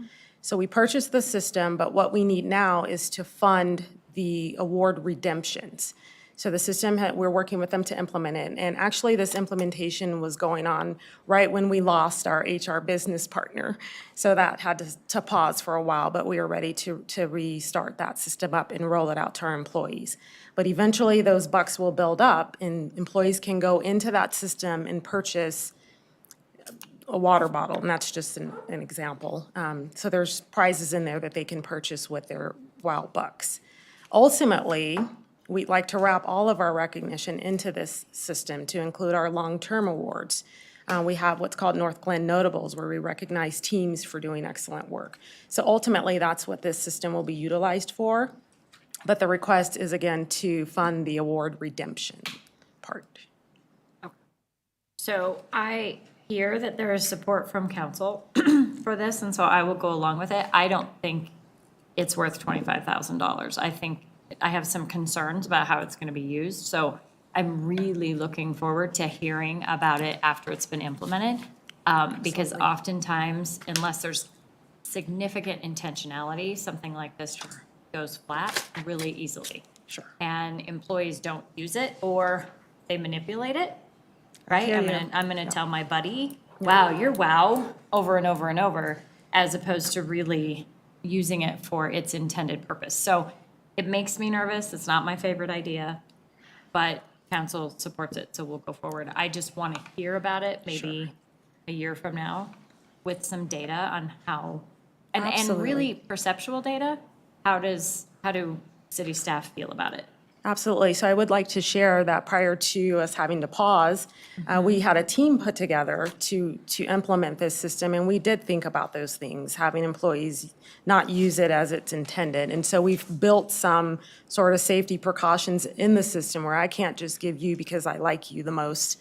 So we purchased the system, but what we need now is to fund the award redemptions. So the system, we're working with them to implement it. And actually, this implementation was going on right when we lost our HR business partner. So that had to pause for a while, but we are ready to restart that system up and roll it out to our employees. But eventually, those bucks will build up, and employees can go into that system and purchase a water bottle, and that's just an example. So there's prizes in there that they can purchase with their WOW bucks. Ultimately, we'd like to wrap all of our recognition into this system to include our long-term awards. We have what's called North Glen Notables, where we recognize teams for doing excellent work. So ultimately, that's what this system will be utilized for. But the request is, again, to fund the award redemption part. So I hear that there is support from council for this, and so I will go along with it. I don't think it's worth $25,000. I think I have some concerns about how it's going to be used, so I'm really looking forward to hearing about it after it's been implemented. Because oftentimes, unless there's significant intentionality, something like this goes flat really easily. Sure. And employees don't use it or they manipulate it, right? hear I'm gonna tell my buddy, wow, you're wow, over and over and over, as opposed to really using it for its intended purpose. So it makes me nervous. It's not my favorite idea, but council supports it, so we'll go forward. I just want to hear about it maybe a year from now with some data on how, and really perceptual data. How do city staff feel about it? Absolutely. So I would like to share that prior to us having to pause, we had a team put together to implement this system, and we did think about those things, having employees not use it as it's intended. And so we've built some sort of safety precautions in the system where I can't just give you because I like you the most.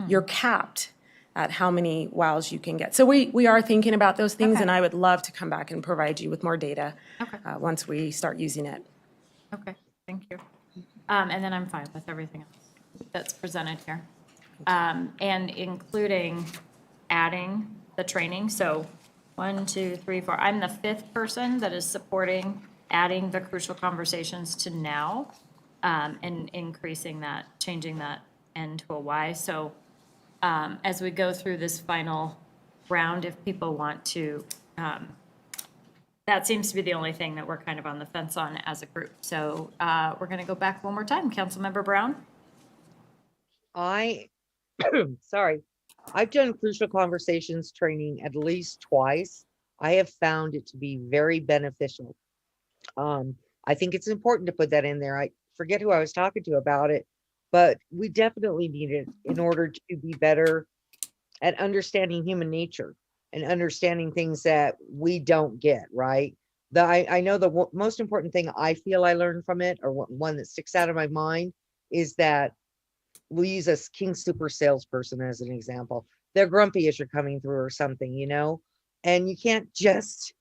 You're capped at how many wows you can get. So we are thinking about those things, and I would love to come back and provide you with more data once we start using it. Okay, thank you. And then I'm fine with everything else that's presented here. And including adding the training, so 1, 2, 3, 4. I'm the 5th person that is supporting adding the crucial conversations to now, and increasing that, changing that N to a Y. So as we go through this final round, if people want to, that seems to be the only thing that we're kind of on the fence on as a group. So we're going to go back one more time. Councilmember Brown? Sorry, I've done crucial conversations training at least twice. I have found it to be very beneficial. I think it's important to put that in there. I forget who I was talking to about it, but we definitely need it in order to be better at understanding human nature and understanding things that we don't get, right? I know the most important thing I feel I learned from it, or one that sticks out of my mind, is that we'll use a King Super salesperson as an example. They're grumpy as you're coming through or something, you know? And you can't just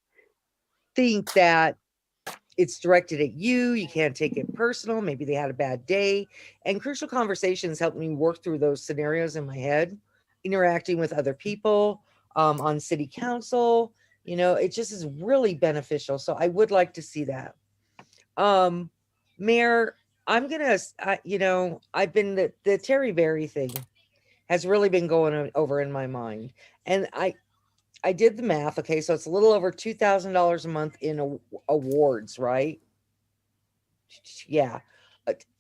think that it's directed at you. You can't take it personal. Maybe they had a bad day. And crucial conversations helped me work through those scenarios in my head, interacting with other people, on city council. You know, it just is really beneficial. So I would like to see that. Mayor, I'm gonna, I've been, the Terry Berry thing has really been going over in my mind. And I did the math. Okay, so it's a little over $2,000 a month in awards, right? Yeah.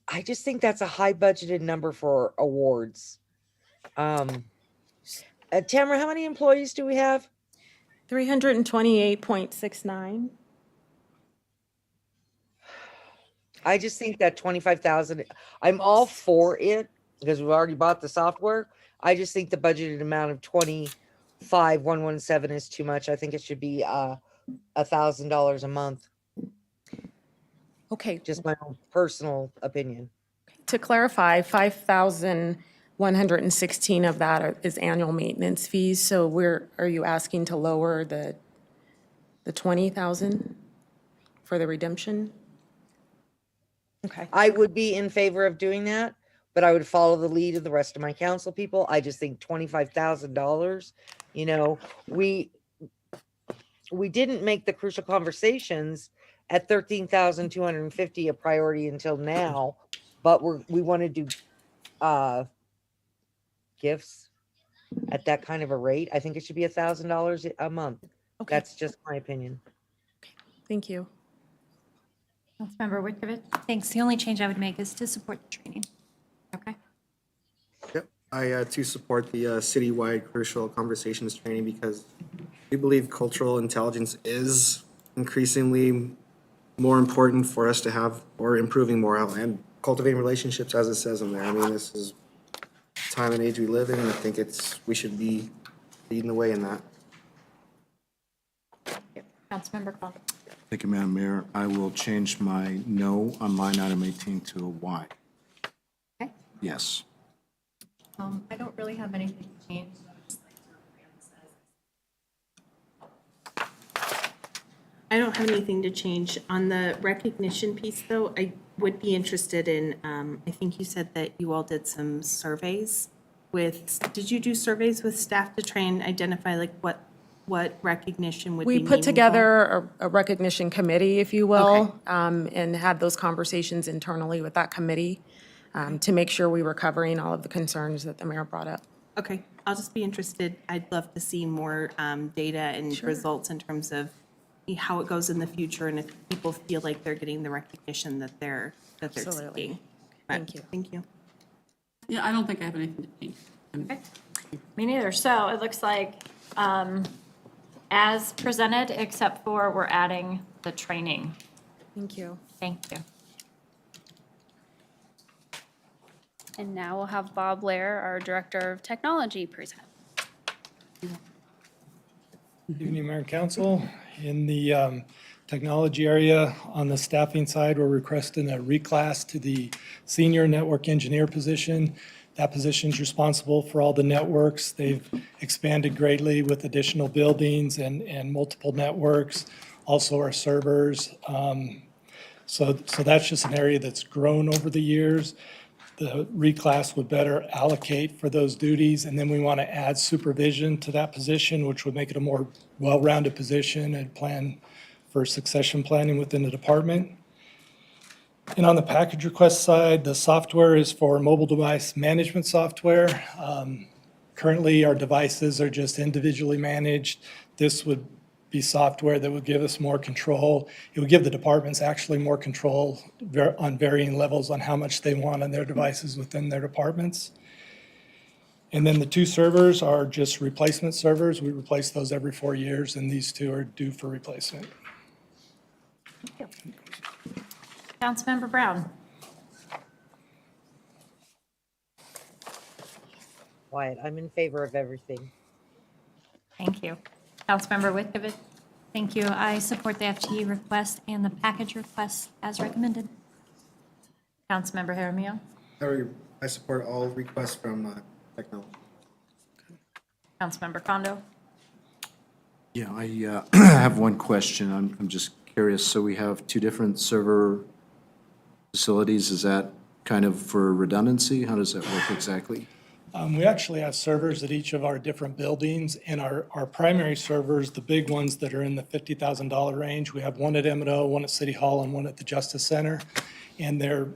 I just think that's a high budgeted number for awards. Tamara, how many employees do we have? 328.69. I just think that 25,000, I'm all for it because we've already bought the software. I just think the budgeted amount of 25,117 is too much. I think it should be $1,000 a month. Okay. Just my own personal opinion. To clarify, 5,116 of that is annual maintenance fees. So are you asking to lower the 20,000 for the redemption? Okay. I would be in favor of doing that, but I would follow the lead of the rest of my council people. I just think $25,000, you know, we didn't make the crucial conversations at 13,250 a priority until now, but we want to do gifts at that kind of a rate. I think it should be $1,000 a month. Okay. That's just my opinion. Thank you. Councilmember Wikovich? Thanks. The only change I would make is to support the training. Okay. Yep, I too support the citywide crucial conversations training because we believe cultural intelligence is increasingly more important for us to have, or improving morale and cultivating relationships, as it says in there. I mean, this is the time and age we live in, and I think we should be leading the way in that. Councilmember Condon? Thank you, Madam Mayor. I will change my no on line item 18 to a Y. Okay. Yes. I don't really have anything to change. I don't have anything to change. On the recognition piece, though, I would be interested in, I think you said that you all did some surveys did you do surveys with staff to try and identify like what what recognition would be We meaningful? put together a recognition committee, if you will, and had those conversations internally with that committee to make sure we were covering all of the concerns that the mayor brought up. Okay, I'll just be interested. I'd love to see more data and results in terms of how it goes in the future and if people feel like they're getting the recognition that they're Absolutely. seeking. Thank you. Thank you. Yeah, I don't think I have anything to change. Okay. Me neither. So it looks like as presented, except for we're adding the training. Thank you. Thank you. And now we'll have Bob Lair, our Director of Technology, present. Good evening, Mayor and Council. In the technology area, on the staffing side, we're requesting a reclass to the senior network engineer position. That position is responsible for all the networks. They've expanded greatly with additional buildings and multiple networks, also our servers. So that's just an area that's grown over the years. The reclass would better allocate for those duties, and then we want to add supervision to that position, which would make it a more well-rounded position and plan for succession planning within the department. And on the package request side, the software is for mobile device management software. Currently, our devices are just individually managed. This would be software that would give us more control. It would give the departments actually more control on varying levels on how much they want on their devices within their departments. And then the 2 servers are just replacement servers. We replace those every 4 years, and these 2 are due for replacement. Councilmember Brown. Wyatt, I'm in favor of everything. Thank you. Councilmember Whitkiewicz. Thank you. I support the FTE request and the package request as recommended. Councilmember Jaramillo. I support all requests from technology. Councilmember Kondo. Yeah, I have one question. I'm just curious. So we have 2 different server facilities. Is that kind of for redundancy? How does that work exactly? We actually have servers at each of our different buildings, and our primary servers, the big ones that are in the $50,000 range, we have one at M&O, one at City Hall, and one at the Justice Center. And they're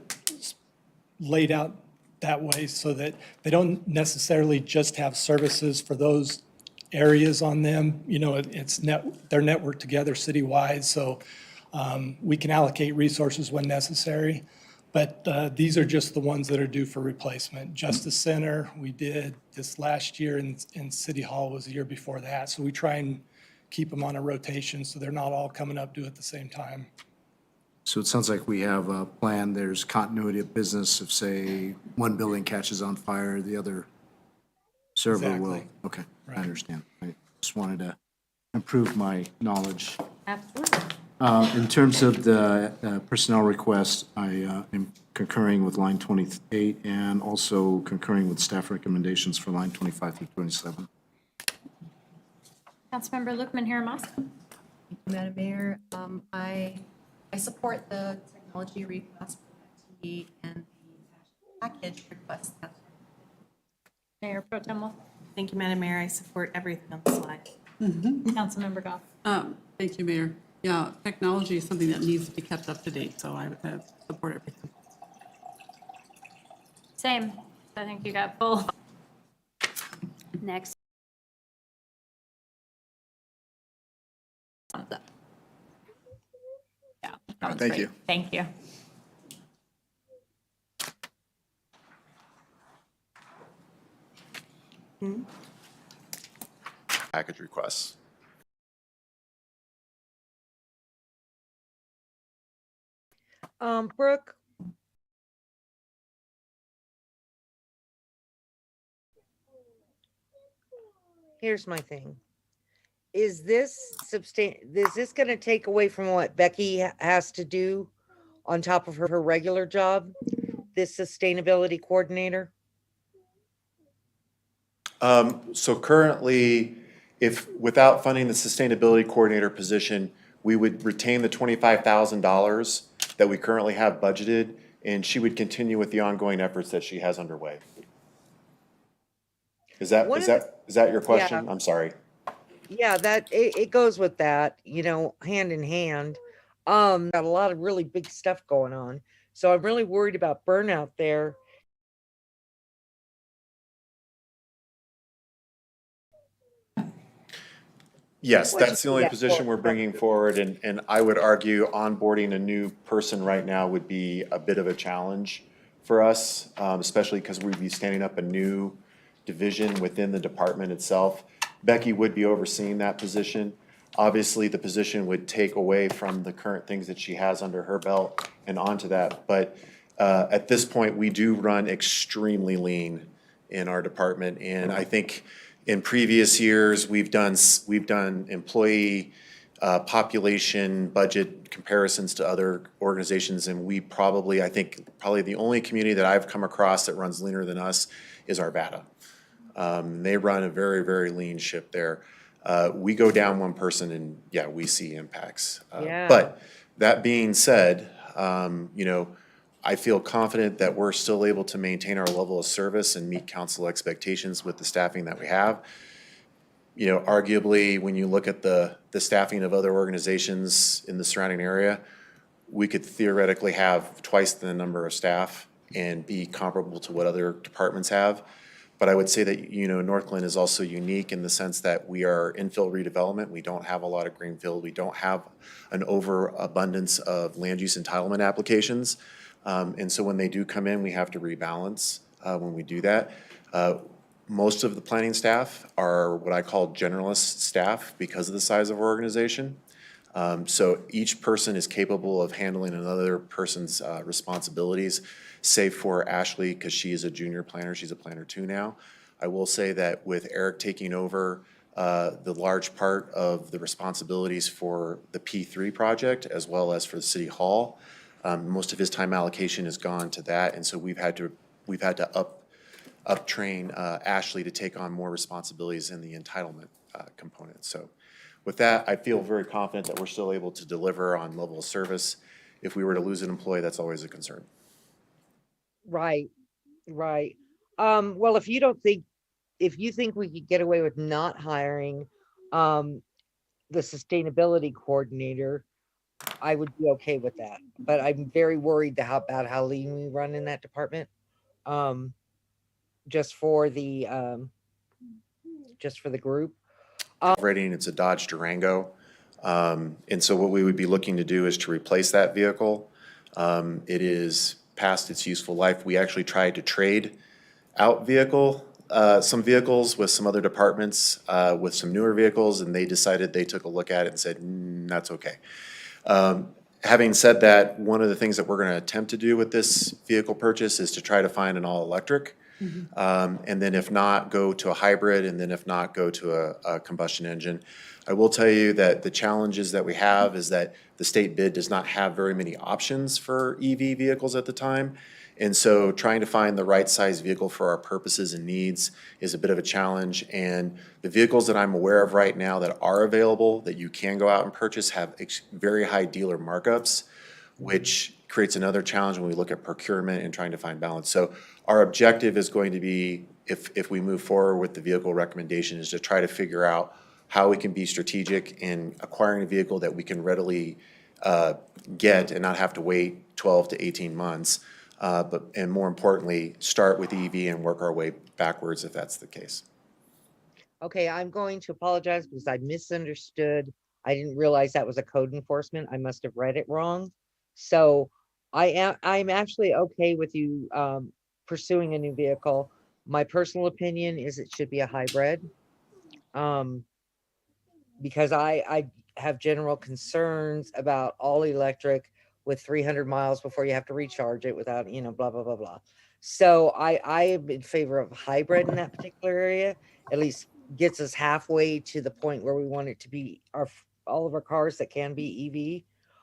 laid out that way so that they don't necessarily just have services for those areas on them. You know, they're networked together citywide, so we can allocate resources when necessary. But these are just the ones that are due for replacement. Justice Center, we did this last year, and City Hall was the year before that. So we try and keep them on a rotation so they're not all coming up due at the same time. So it sounds like we have a plan. There's continuity of business. If, say, one building catches on fire, the other server will. Exactly. Okay, I Right. understand. I just wanted to improve my knowledge. Absolutely. In terms of the personnel request, I am concurring with line 28 and also concurring with staff recommendations for line 25 through 27. Councilmember Lookman Hiramasa. Thank you, Madam Mayor. I support the technology request for FTE and the package request. Mayor Pro Tem Wolf. Thank you, Madam Mayor. I support everything on the slide. Councilmember Goff. Thank you, Mayor. Yeah, technology is something that needs to be kept up to date, so I support everything. Same. I think you got full. Next. Yeah. that was Thank great. you. Thank you. Package requests. Brooke? Here's my thing. Is this gonna take away from what Becky has to do on top of her regular job? This sustainability coordinator? So currently, without funding the sustainability coordinator position, we would retain the $25,000 that we currently have budgeted, and she would continue with the ongoing efforts that she has underway. Is that your question? I'm sorry. Yeah, it goes with that, you know, hand in hand. Got a lot of really big stuff going on. So I'm really worried about burnout there. Yes, What that's the you only got position going we're bringing forward, and I would argue onboarding a new person right now would be a bit of a challenge for us, especially because we'd be standing up a new division within the department itself. Becky would be overseeing that position. Obviously, the position would take away from the current things that she has under her belt and onto that. But at this point, we do run extremely lean in our department, and I think in previous years, we've done employee population budget comparisons to other organizations, and I think probably the only community that I've come across that runs leaner than us is Arvada. They run a very, very lean ship there. We go down one person and, yeah, we see impacts. Yeah. But that being said, you know, I feel confident that we're still able to maintain our level of service and meet council expectations with the staffing that we have. You know, arguably, when you look at the staffing of other organizations in the surrounding area, we could theoretically have twice the number of staff and be comparable to what other departments have. But I would say that, you know, Northglenn is also unique in the sense that we are infill redevelopment. We don't have a lot of greenfield. We don't have an overabundance of land use entitlement applications. And so when they do come in, we have to rebalance when we do that. Most of the planning staff are what I call generalist staff because of the size of our organization. So each person is capable of handling another person's responsibilities, save for Ashley, because she is a junior planner. She's a planner 2 now. I will say that with Eric taking over the large part of the responsibilities for the P3 project, as well as for the city hall, most of his time allocation has gone to that, and so we've had to up-train Ashley to take on more responsibilities in the entitlement component. So with that, I feel very confident that we're still able to deliver on level of service. If we were to lose an employee, that's always a concern. Right, right. Well, if you think we could get away with not hiring the sustainability coordinator, I would be okay with that. But I'm very worried about how lean we run in that department. Just for the group. Rating, it's a Dodge Durango. And so what we would be looking to do is to replace that vehicle. It is past its useful life. We actually tried to trade out some vehicles with some other departments, with some newer vehicles, and they decided, they took a look at it and said, that's okay. Having said that, one of the things that we're gonna attempt to do with this vehicle purchase is to try to find an all-electric. And then if not, go to a hybrid, and then if not, go to a combustion engine. I will tell you that the challenges that we have is that the state bid does not have very many options for EV vehicles at the time. And so trying to find the right size vehicle for our purposes and needs is a bit of a challenge. And the vehicles that I'm aware of right now that are available, that you can go out and purchase, have very high dealer markups, which creates another challenge when we look at procurement and trying to find balance. So our objective is going to be, if we move forward with the vehicle recommendation, is to try to figure out how we can be strategic in acquiring a vehicle that we can readily get and not have to wait 12 to 18 months. And more importantly, start with EV and work our way backwards if that's the case. Okay, I'm going to apologize because I misunderstood. I didn't realize that was a code enforcement. I must have read it wrong. So I'm actually okay with you pursuing a new vehicle. My personal opinion is it should be a hybrid. Because I have general concerns about all electric with 300 miles before you have to recharge it without, you know, blah, blah, blah, blah. So I am in favor of hybrid in that particular area, at least gets us halfway to the point where we want it to be all of our cars that can be EV.